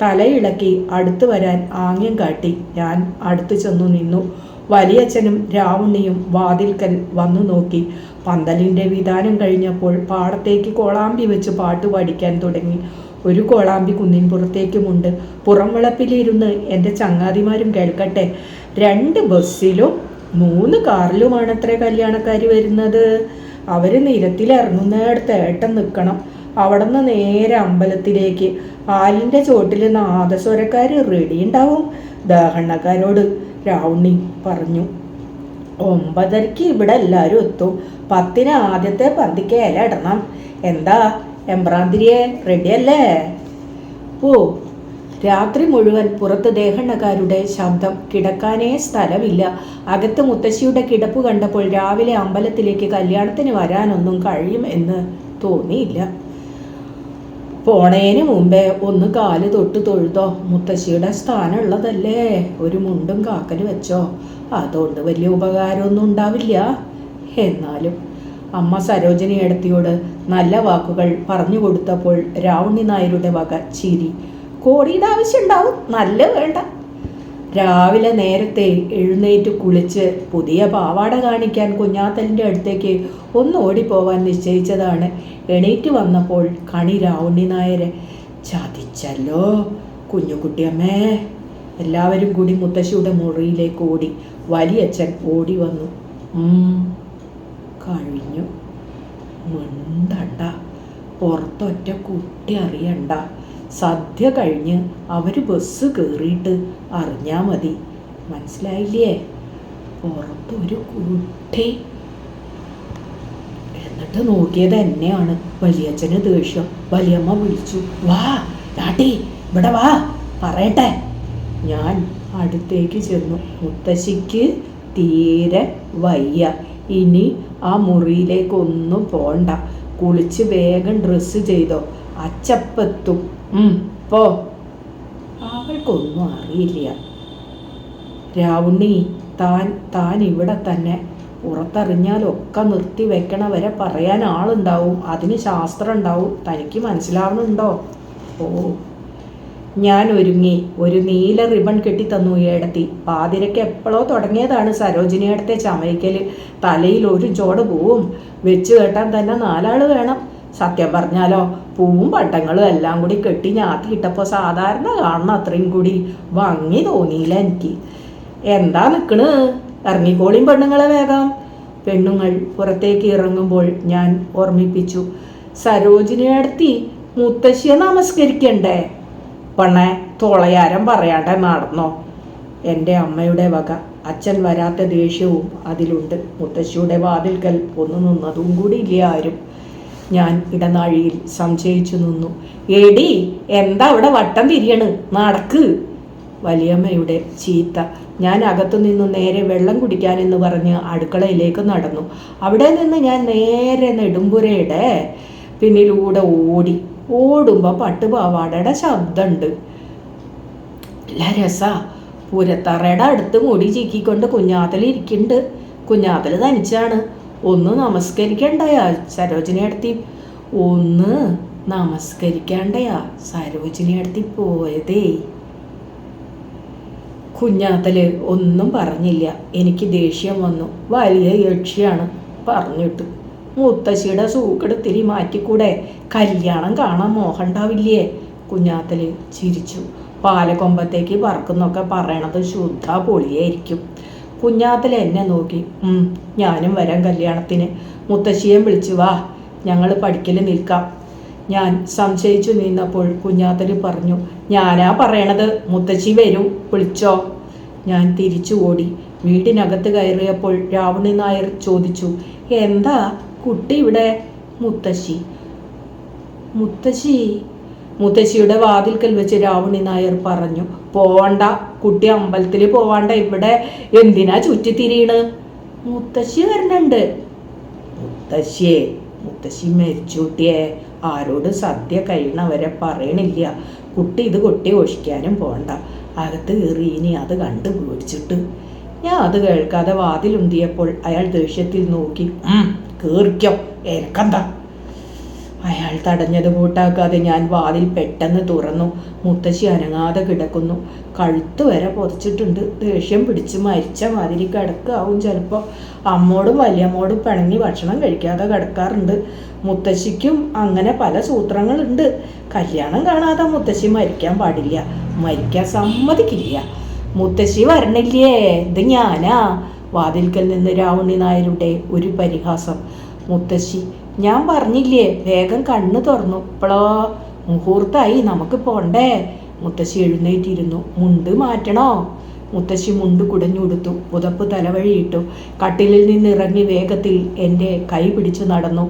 തലയിളക്കി അടുത്തു വരാൻ ആംഗ്യം കാട്ടി. ഞാൻ അടുത്തു ചെന്നു നിന്നു. വലിയച്ഛനും രാവുണ്ണിയും വാതിൽക്കൽ വന്നു നോക്കി. പന്തലിൻ്റെ വിധാനം കഴിഞ്ഞപ്പോൾ പാടത്തേക്ക് കോളാമ്പി വെച്ച് പാട്ട് പാടിക്കാൻ തുടങ്ങി. ഒരു കോളാമ്പി കുന്നിൻ പുറത്തേക്കുമുണ്ട്. പുറം വിളപ്പിലിരുന്ന് എൻ്റെ ചങ്ങാതിമാരും കേൾക്കട്ടെ. 2 ബസ്സിലും 3 കാറിലുമാണത്രേ കല്യാണക്കാർ വരുന്നത്. അവർ നിരത്തിലിറങ്ങുന്നിടത്ത് ഏട്ടൻ നിൽക്കണം. അവിടെ നിന്ന് നേരെ അമ്പലത്തിലേക്ക്. ആലിൻ്റെ ചോട്ടിൽ നാദസ്വരക്കാർ റെഡി ഉണ്ടാവും. ദാഹണ്ണക്കാരോട് രാവുണ്ണി പറഞ്ഞു. 9:30 ഇവിടെ എല്ലാവരും എത്തും. 10 ആദ്യത്തെ പന്തിക്ക് ഇല ഇടണം. എന്താ എമ്പ്രാന്തിരിയെ, റെഡിയല്ലേ? ഓ. രാത്രി മുഴുവൻ പുറത്ത് ദേഹണ്ണക്കാരുടെ ശബ്ദം. കിടക്കാനേ സ്ഥലമില്ല. അകത്ത് മുത്തശ്ശിയുടെ കിടപ്പ് കണ്ടപ്പോൾ രാവിലെ അമ്പലത്തിലേക്ക് കല്യാണത്തിന് വരാനൊന്നും കഴിയും എന്ന് തോന്നിയില്ല. പോണേന് മുമ്പേ ഒന്ന് കാല് തൊട്ട് തൊഴുതോ. മുത്തശ്ശിയുടെ സ്ഥാനമുള്ളതല്ലേ. ഒരു മുണ്ടും കാക്കല് വെച്ചോ. അതുകൊണ്ട് വലിയ ഉപകാരമൊന്നും ഉണ്ടാവില്ല. എന്നാലും അമ്മ സരോജിനി ഏടത്തിയോട് നല്ല വാക്കുകൾ പറഞ്ഞു കൊടുത്തപ്പോൾ രാവുണ്ണി നായരുടെ വക ചിരി. കോടിയുടെ ആവശ്യമുണ്ടാവും, നല്ല വേണ്ട. രാവിലെ നേരത്തെ എഴുന്നേറ്റ് കുളിച്ച് പുതിയ പാവാട കാണിക്കാൻ കുഞ്ഞാത്തലിൻ്റെ അടുത്തേക്ക് ഒന്ന് ഓടിപ്പോവാൻ നിശ്ചയിച്ചതാണ്. എണീറ്റ് വന്നപ്പോൾ കണി രാവുണ്ണി നായരെ. ചതിച്ചല്ലോ കുഞ്ഞുകുട്ടിയമ്മേ. എല്ലാവരും കൂടി മുത്തശ്ശിയുടെ മുറിയിലേക്ക് ഓടി. വലിയച്ഛൻ ഓടി വന്നു. കഴിഞ്ഞു. മിണ്ടണ്ട, പുറത്തൊറ്റ കുട്ടി അറിയണ്ട. സദ്യ കഴിഞ്ഞ് അവർ ബസ് കയറിയിട്ട് അറിഞ്ഞാൽ മതി, മനസ്സിലായില്ലേ? പുറത്തൊരു കുട്ടി. എന്നിട്ട് നോക്കിയത് എന്നെയാണ്. വലിയച്ഛന് ദേഷ്യം. വലിയമ്മ വിളിച്ചു. വാ ഡാട്ടി, ഇവിടെ വാ, പറയട്ടെ. ഞാൻ അടുത്തേക്ക് ചെന്നു. മുത്തശ്ശിക്ക് തീരെ വയ്യ. ഇനി ആ മുറിയിലേക്കൊന്നും പോണ്ട. കുളിച്ച് വേഗം ഡ്രസ്സ് ചെയ്തോ, അച്ചപ്പെത്തും. പോ. അവൾക്കൊന്നും അറിയില്ല. രാവുണ്ണി, താൻ ഇവിടെ തന്നെ. പുറത്തറിഞ്ഞാലൊക്കെ നിർത്തി വെക്കണ വരെ പറയാൻ ആളുണ്ടാവും. അതിന് ശാസ്ത്രം ഉണ്ടാവും. തനിക്ക് മനസ്സിലാവുന്നുണ്ടോ? ഓ. ഞാൻ ഒരുങ്ങി. ഒരു നീല റിബൺ കെട്ടിത്തന്നു ഏടത്തി. പാതിരയ്ക്ക് എപ്പോഴോ തുടങ്ങിയതാണ് സരോജിനിയടുത്തെ ചമയ്ക്കൽ. തലയിൽ ഒരു ജോട് പൂവും വെച്ച് കെട്ടാൻ തന്നെ 4 ആൾ വേണം. സത്യം പറഞ്ഞാലോ, പൂവും പട്ടങ്ങളും എല്ലാം കൂടി കെട്ടി ഞാത്തിയിട്ടപ്പോൾ സാധാരണ കാണണം അത്രയും കൂടി ഭംഗി തോന്നിയില്ല എനിക്ക്. എന്താ നിൽക്കണ്? ഇറങ്ങിക്കോളിയും പെണ്ണുങ്ങളെ വേഗം. പെണ്ണുങ്ങൾ പുറത്തേക്ക് ഇറങ്ങുമ്പോൾ ഞാൻ ഓർമ്മിപ്പിച്ചു. സരോജിനിയടുത്തി മുത്തശ്ശിയെ നമസ്കരിക്കണ്ടേ? പണേ തോളയാരം പറയാണ്ട് നടന്നോ. എൻ്റെ അമ്മയുടെ വക. അച്ഛൻ വരാത്ത ദേഷ്യവും അതിലുണ്ട്. മുത്തശ്ശിയുടെ വാതിൽക്കൽ ഒന്ന് നിന്നതും കൂടി ഇല്ല ആരും. ഞാൻ ഇടനാഴിയിൽ സംശയിച്ചു നിന്നു. എടി, എന്താ അവിടെ വട്ടം തിരിയണ്? നടക്ക്. വലിയമ്മയുടെ ചീത്ത. ഞാൻ അകത്തു നിന്നു നേരെ വെള്ളം കുടിക്കാനെന്ന് പറഞ്ഞ് അടുക്കളയിലേക്ക് നടന്നു. അവിടെ നിന്ന് ഞാൻ നേരെ നെടുമ്പുരയുടെ പിന്നിലൂടെ ഓടി. ഓടുമ്പോൾ പട്ടുപാവാടയുടെ ശബ്ദമുണ്ട്. നല്ല രസാ. പൂരത്തറയുടെ അടുത്ത് മുടി ചീക്കിക്കൊണ്ട് കുഞ്ഞാത്തൽ ഇരിക്കുന്നുണ്ട്. കുഞ്ഞാത്തൽ തനിച്ചാണ്. ഒന്ന് നമസ്കരിക്കണ്ടയാ സരോജിനി അടുത്തി. ഒന്ന് നമസ്കരിക്കാണ്ടയാ സരോജിനി അടുത്തി പോയതേ. കുഞ്ഞാത്തല് ഒന്നും പറഞ്ഞില്ല. എനിക്ക് ദേഷ്യം വന്നു. വലിയ യക്ഷിയാണ് പറഞ്ഞിട്ട്. മുത്തശ്ശിയുടെ സൂക്കെടുത്തിരി മാറ്റിക്കൂടെ? കല്യാണം കാണാൻ മോഹം ഉണ്ടാവില്ലേ? കുഞ്ഞാത്തല് ചിരിച്ചു. പാലക്കൊമ്പത്തേക്ക് പറക്കുന്നൊക്കെ പറയണത് ശുദ്ധ പൊളിയായിരിക്കും. കുഞ്ഞാത്തൽ എന്നെ നോക്കി. ഞാനും വരാം കല്യാണത്തിന്. മുത്തശ്ശിയെ വിളിച്ചു വാ, ഞങ്ങൾ പഠിക്കൽ നിൽക്കാം. ഞാൻ സംശയിച്ചു നിന്നപ്പോൾ കുഞ്ഞാത്തല് പറഞ്ഞു, ഞാനാ പറയണത്, മുത്തശ്ശി വരൂ, വിളിച്ചോ. ഞാൻ തിരിച്ചു ഓടി. വീടിനകത്ത് കയറിയപ്പോൾ രാവണി നായർ ചോദിച്ചു, എന്താ കുട്ടി ഇവിടെ? മുത്തശ്ശി മുത്തശ്ശി മുത്തശ്ശിയുടെ വാതിൽക്കൽ വെച്ച് രാവണി നായർ പറഞ്ഞു, പോവണ്ട കുട്ടി, അമ്പലത്തിൽ പോവാണ്ട, ഇവിടെ എന്തിനാ ചുറ്റിത്തിരിയണ്? മുത്തശ്ശി വരണുണ്ട്. മുത്തശ്ശി മരിച്ചു കുട്ടിയെ, ആരോട് സദ്യ കഴിയണവരെ പറയണില്ല. കുട്ടി ഇത് കൊട്ടി ഒഴിക്കാനും പോണ്ട, അകത്ത് കയറി ഇനി അത് കണ്ടു പേടിച്ചിട്ട്. ഞാൻ അത് കേൾക്കാതെ വാതിലുന്തിയപ്പോൾ അയാൾ ദേഷ്യത്തിൽ നോക്കി, കേറിക്കോ, എനിക്കെന്താ. അയാൾ തടഞ്ഞത് കൂട്ടാക്കാതെ ഞാൻ വാതിൽ പെട്ടെന്ന് തുറന്നു. മുത്തശ്ശി അനങ്ങാതെ കിടക്കുന്നു. കഴുത്ത് വരെ പൊതിച്ചിട്ടുണ്ട്. ദേഷ്യം പിടിച്ച് മരിച്ച മാതിരി കിടക്കാവും. ചിലപ്പോൾ അമ്മോടും വലിയമ്മോടും പിണങ്ങി ഭക്ഷണം കഴിക്കാതെ കിടക്കാറുണ്ട്. മുത്തശ്ശിക്കും അങ്ങനെ പല സൂത്രങ്ങളുണ്ട്. കല്യാണം കാണാതെ മുത്തശ്ശി മരിക്കാൻ പാടില്ല, മരിക്കാൻ സമ്മതിക്കില്ല. മുത്തശ്ശി വരണില്ലേ? ഇത് ഞാനാ. വാതിൽക്കൽ നിന്ന് രാവണി നായരുടെ ഒരു പരിഹാസം. മുത്തശ്ശി, ഞാൻ പറഞ്ഞില്ലേ, വേഗം കണ്ണ് തുറന്നു. ഇപ്പോഴോ മുഹൂർത്തായി, നമുക്ക് പോണ്ടേ. മുത്തശ്ശി എഴുന്നേറ്റിരുന്നു. മുണ്ട് മാറ്റണോ? മുത്തശ്ശി മുണ്ട് കുടഞ്ഞുകൊടുത്തു. പുതപ്പ് തലവഴിയിട്ടു. കട്ടിലിൽ നിന്നിറങ്ങി വേഗത്തിൽ എൻ്റെ കൈ പിടിച്ചു നടന്നു.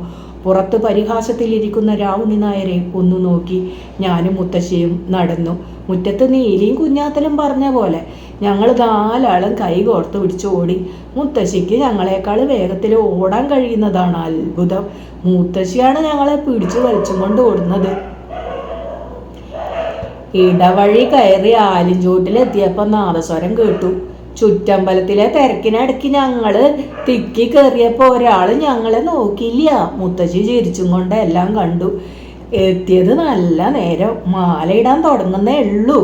പുറത്ത് പരിഹാസത്തിലിരിക്കുന്ന രാവണി നായരെ ഒന്നു നോക്കി ഞാനും മുത്തശ്ശിയും നടന്നു. മുറ്റത്ത് നീലിയും കുഞ്ഞാത്തലും പറഞ്ഞ പോലെ ഞങ്ങൾ 4 ആളും കൈ കോർത്ത് പിടിച്ച് ഓടി. മുത്തശ്ശിക്ക് ഞങ്ങളെക്കാൾ വേഗത്തിൽ ഓടാൻ കഴിയുന്നതാണ് അത്ഭുതം. മുത്തശ്ശിയാണ് ഞങ്ങളെ പിടിച്ചു വലിച്ചും കൊണ്ട് ഓടുന്നത്. ഇടവഴി കയറി ആലിഞ്ചോട്ടിലെത്തിയപ്പോൾ നാദസ്വരം കേട്ടു. ചുറ്റമ്പലത്തിലെ തിരക്കിനിടയ്ക്ക് ഞങ്ങള് തിക്കി കയറിയപ്പോൾ ഒരാൾ ഞങ്ങളെ നോക്കിയില്ല. മുത്തശ്ശി ചിരിച്ചും കൊണ്ട് എല്ലാം കണ്ടു. എത്തിയത് നല്ല നേരം, മാലയിടാൻ തുടങ്ങുന്നേ ഉള്ളൂ.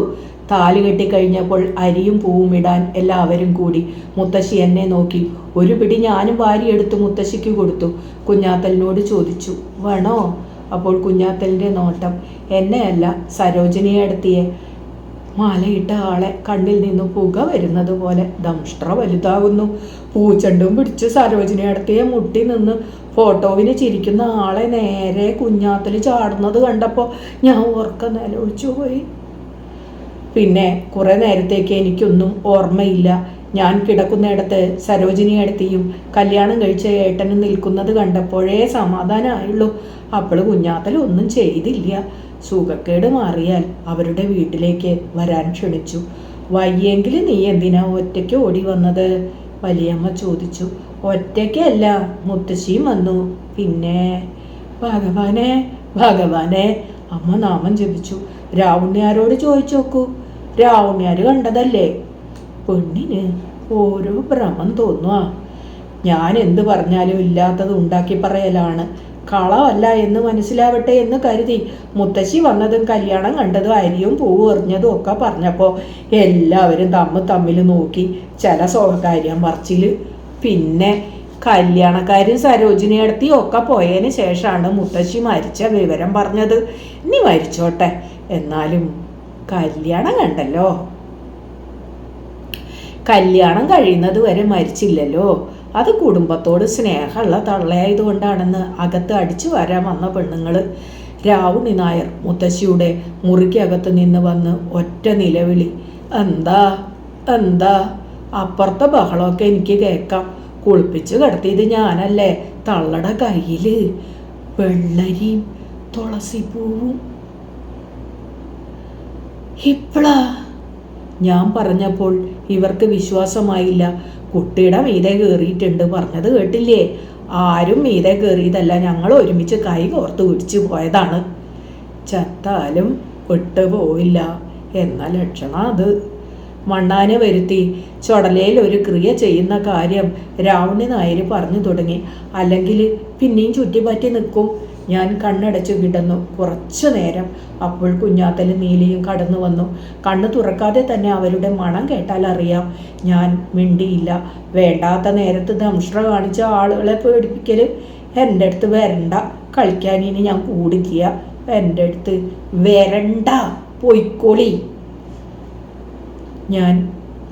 താലി കെട്ടിക്കഴിഞ്ഞപ്പോൾ അരിയും പൂവും ഇടാൻ എല്ലാവരും കൂടി. മുത്തശ്ശി എന്നെ നോക്കി. ഒരു പിടി ഞാനും വാരിയെടുത്ത് മുത്തശ്ശിക്ക് കൊടുത്തു. കുഞ്ഞാത്തലിനോട് ചോദിച്ചു, വേണോ? അപ്പോൾ കുഞ്ഞാത്തലിൻ്റെ നോട്ടം എന്നെയല്ല, സരോജിനിയെ അടുത്തിയെ. മാലയിട്ട ആളെ കണ്ണിൽ നിന്ന് പുക വരുന്നത് പോലെ ദംഷ്ട്ര വലുതാകുന്നു. പൂച്ചെണ്ടും പിടിച്ച് സരോജിനി അടുത്തിയെ മുട്ടി നിന്ന് ഫോട്ടോവിന് ചിരിക്കുന്ന ആളെ നേരെ കുഞ്ഞാത്തൽ ചാടുന്നത് കണ്ടപ്പോൾ ഞാൻ ഓർക്ക നിലവിളിച്ചു പോയി. പിന്നെ കുറെ നേരത്തേക്ക് എനിക്കൊന്നും ഓർമ്മയില്ല. ഞാൻ കിടക്കുന്നിടത്ത് സരോജിനി അടുത്തിയും കല്യാണം കഴിച്ച ഏട്ടനും നിൽക്കുന്നത് കണ്ടപ്പോഴേ സമാധാനമായുള്ളൂ. അപ്പോൾ കുഞ്ഞാത്തൽ ഒന്നും ചെയ്തില്ല. സുഖക്കേട് മാറിയാൽ അവരുടെ വീട്ടിലേക്ക് വരാൻ ക്ഷണിച്ചു. വയ്യെങ്കിൽ നീ എന്തിനാ ഒറ്റയ്ക്ക് ഓടി വന്നത്? വലിയമ്മ ചോദിച്ചു. ഒറ്റയ്ക്കല്ല, മുത്തശ്ശിയും വന്നു. പിന്നെ ഭഗവാനെ ഭഗവാനെ, അമ്മ നാമം ജപിച്ചു. രാവുണ്ണിയാരോട് ചോദിച്ചു നോക്കൂ, രാവുണ്ണിയാർ കണ്ടതല്ലേ. പെണ്ണിന് ഓരോ ഭ്രമം തോന്നുക. ഞാൻ എന്ത് പറഞ്ഞാലും ഇല്ലാത്തത് ഉണ്ടാക്കി പറയലാണ്. കളമല്ല എന്ന് മനസ്സിലാവട്ടെ എന്ന് കരുതി മുത്തശ്ശി വന്നതും കല്യാണം കണ്ടതും അരിയും പൂവ് എറിഞ്ഞതും ഒക്കെ പറഞ്ഞപ്പോൾ എല്ലാവരും തമ്മിൽ നോക്കി. ചില സ്വകാര്യം പറച്ചില്. പിന്നെ കല്യാണക്കാരും സരോജിനി അടുത്തി ഒക്കെ പോയതിന് ശേഷമാണ് മുത്തശ്ശി മരിച്ച വിവരം പറഞ്ഞത്. ഇനി മരിച്ചോട്ടെ, എന്നാലും കല്യാണം കണ്ടല്ലോ. കല്യാണം കഴിയുന്നത് വരെ മരിച്ചില്ലല്ലോ. അത് കുടുംബത്തോട് സ്നേഹമുള്ള തള്ളയായതുകൊണ്ടാണെന്ന് അകത്ത് അടിച്ചു വരാൻ വന്ന പെണ്ണുങ്ങൾ. രാവുണി നായർ മുത്തശ്ശിയുടെ മുറിക്കകത്ത് നിന്ന് വന്ന് ഒറ്റ നിലവിളി. എന്താ എന്താ? അപ്പുറത്തെ ബഹളമൊക്കെ എനിക്ക് കേൾക്കാം. കുളിപ്പിച്ച് കിടത്തിയത് ഞാനല്ലേ. തള്ളയുടെ കയ്യിൽ വെള്ളരിയും തുളസിപ്പൂവും. ഇപ്പളാ ഞാൻ പറഞ്ഞപ്പോൾ ഇവർക്ക് വിശ്വാസമായില്ല. കുട്ടിയുടെ മീതെ കയറിയിട്ടുണ്ട് പറഞ്ഞത് കേട്ടില്ലേ? ആരും മീതെ കയറിയതല്ല, ഞങ്ങൾ ഒരുമിച്ച് കൈ കോർത്ത് പിടിച്ചു പോയതാണ്. ചത്താലും വിട്ടുപോയില്ല എന്ന ലക്ഷണം അത്. മണ്ണാനെ വരുത്തി ചുടലയിൽ ഒരു ക്രിയ ചെയ്യുന്ന കാര്യം രാവുണി നായർ പറഞ്ഞു തുടങ്ങി. അല്ലെങ്കിൽ പിന്നെയും ചുറ്റിപ്പറ്റി നിൽക്കും. ഞാൻ കണ്ണടച്ചു കിടന്നു കുറച്ചു നേരം. അപ്പോൾ കുഞ്ഞാത്തലും നീലിയും കടന്നു വന്നു. കണ്ണ് തുറക്കാതെ തന്നെ അവരുടെ മണം കേട്ടാൽ അറിയാം. ഞാൻ മിണ്ടിയില്ല. വേണ്ടാത്ത നേരത്ത് ദംഷ്ട്ര കാണിച്ച ആളുകളെ പേടിപ്പിക്കൽ എൻ്റെ അടുത്ത് വരണ്ട. കളിക്കാൻ ഇനി ഞാൻ കൂടില്ല. എൻ്റെ അടുത്ത് വരണ്ട, പൊയ്ക്കോളി. ഞാൻ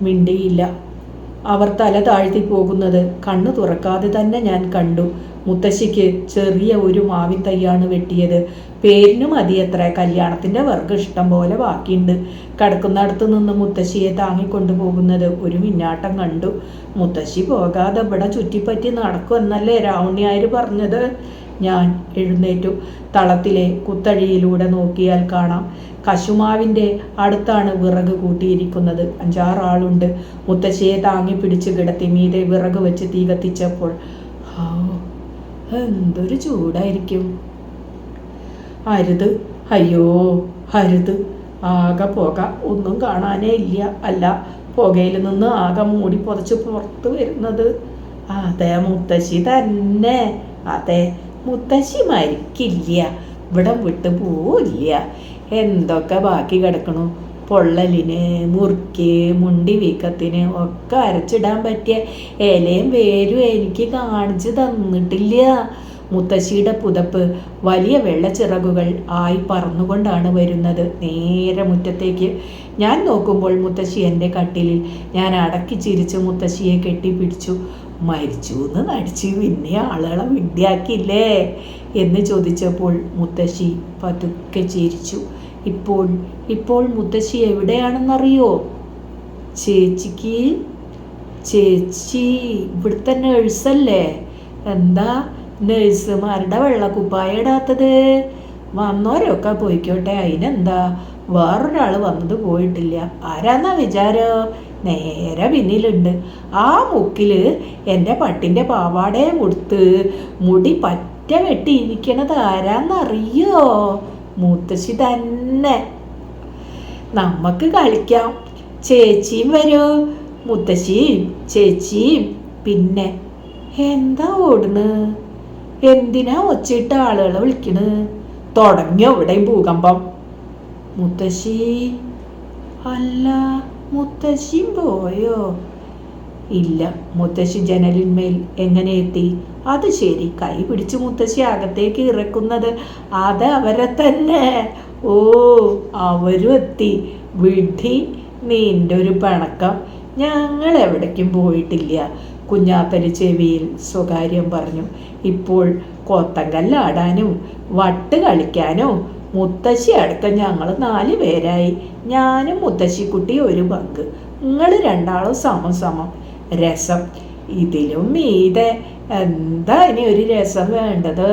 മിണ്ടിയില്ല. അവർ തല താഴ്ത്തി പോകുന്നത് കണ്ണു തുറക്കാതെ തന്നെ ഞാൻ കണ്ടു. മുത്തശ്ശിക്ക് ചെറിയ ഒരു മാവിൻ തൈയാണ് വെട്ടിയത്. പേരിന് മതിയത്ര. കല്യാണത്തിൻ്റെ വർഗ്ഗം ഇഷ്ടം പോലെ ബാക്കിയുണ്ട്. കിടക്കുന്നിടത്ത് നിന്ന് മുത്തശ്ശിയെ താങ്ങിക്കൊണ്ടു പോകുന്നത് ഒരു മിന്നാട്ടം കണ്ടു. മുത്തശ്ശി പോകാതെ ഇവിടെ ചുറ്റിപ്പറ്റി നടക്കുമെന്നല്ലേ രാവണ്യായർ പറഞ്ഞത്? ഞാൻ എഴുന്നേറ്റു. തളത്തിലെ കുത്തഴിയിലൂടെ നോക്കിയാൽ കാണാം, കശുമാവിൻ്റെ അടുത്താണ് വിറക് കൂട്ടിയിരിക്കുന്നത്. 5-6 ആളുണ്ട്. മുത്തശ്ശിയെ താങ്ങി പിടിച്ച് കിടത്തി മീതെ വിറക് വെച്ച് തീ കത്തിച്ചപ്പോൾ എന്തൊരു ചൂടായിരിക്കും. അരുത്, അയ്യോ അരുത്. ആകെ പുക, ഒന്നും കാണാനേ ഇല്ല. അല്ല, പുകയിൽ നിന്ന് ആകെ മൂടി പുതച്ച് പുറത്ത് വരുന്നത് അതെ മുത്തശ്ശി തന്നെ. അതെ, മുത്തശ്ശി മരിക്കില്ല, ഇവിടം വിട്ട് പോവില്ല. എന്തൊക്കെ ബാക്കി കിടക്കണു. പൊള്ളലിന്, മുറുക്ക്, മുണ്ടി വീക്കത്തിന് ഒക്കെ അരച്ചിടാൻ പറ്റിയ ഇലയും വേരും എനിക്ക് കാണിച്ചു തന്നിട്ടില്ല. മുത്തശ്ശിയുടെ പുതപ്പ് വലിയ വെള്ളച്ചിറകുകൾ ആയി പറന്നുകൊണ്ടാണ് വരുന്നത് നേരെ മുറ്റത്തേക്ക്. ഞാൻ നോക്കുമ്പോൾ മുത്തശ്ശി എൻ്റെ കട്ടിലിൽ. ഞാൻ അടക്കി ചിരിച്ച് മുത്തശ്ശിയെ കെട്ടിപ്പിടിച്ചു. മരിച്ചു എന്ന് നടിച്ച് പിന്നെ ആളുകളെ വിഡ്ഢിയാക്കില്ലേ എന്ന് ചോദിച്ചപ്പോൾ മുത്തശ്ശി പതുക്കെ ചിരിച്ചു. ഇപ്പോൾ മുത്തശ്ശി എവിടെയാണെന്നറിയോ? ചേച്ചി ഇവിടുത്തെ നേഴ്സല്ലേ? എന്താ നേഴ്സുമാരുടെ വെള്ളക്കുപ്പായ ഇടാത്തത്? വന്നവരൊക്കെ പോയിക്കോട്ടെ, അതിനെന്താ? വേറൊരാൾ വന്നത് പോയിട്ടില്ല. ആരാന്നാ വിചാരോ? നേരെ പിന്നിലുണ്ട്. ആ മുക്കിൽ എൻ്റെ പട്ടിൻ്റെ പാവാടയും കൊടുത്ത് മുടി പറ്റ വെട്ടിയിരിക്കണത് ആരാന്നറിയോ? മുത്തശ്ശി തന്നെ. നമുക്ക് കളിക്കാം. ചേച്ചിയും വരൂ. മുത്തശ്ശിയും ചേച്ചിയും. പിന്നെ എന്താ ഓടുന്ന്? എന്തിനാ ഒച്ചിട്ട ആളുകളെ വിളിക്കണ്? തുടങ്ങിയോ ഇവിടെയും ഭൂകമ്പം? മുത്തശ്ശി അല്ല, മുത്തശ്ശിയും പോയോ? ഇല്ല. മുത്തശ്ശി ജനലിന്മേൽ എങ്ങനെ എത്തി? അത് ശരി, കൈ പിടിച്ച് മുത്തശ്ശി അകത്തേക്ക് ഇറക്കുന്നത് അത് അവരെ തന്നെ. ഓ, അവരും എത്തി. വിഡി, നിന്റെ ഒരു പിണക്കം. ഞങ്ങൾ എവിടേക്കും പോയിട്ടില്ല. കുഞ്ഞാത്തന് ചെവിയിൽ സ്വകാര്യം പറഞ്ഞു. ഇപ്പോൾ കൊത്തങ്കല്ലാടാനും വട്ട് കളിക്കാനോ മുത്തശ്ശി അടക്കം ഞങ്ങൾ 4 പേരായി. ഞാനും മുത്തശ്ശിക്കുട്ടി ഒരു പങ്ക്. നിങ്ങൾ 2 ആളും സമം. രസം ഇതിലും മീതെ എന്താ ഇനി ഒരു രസം വേണ്ടത്?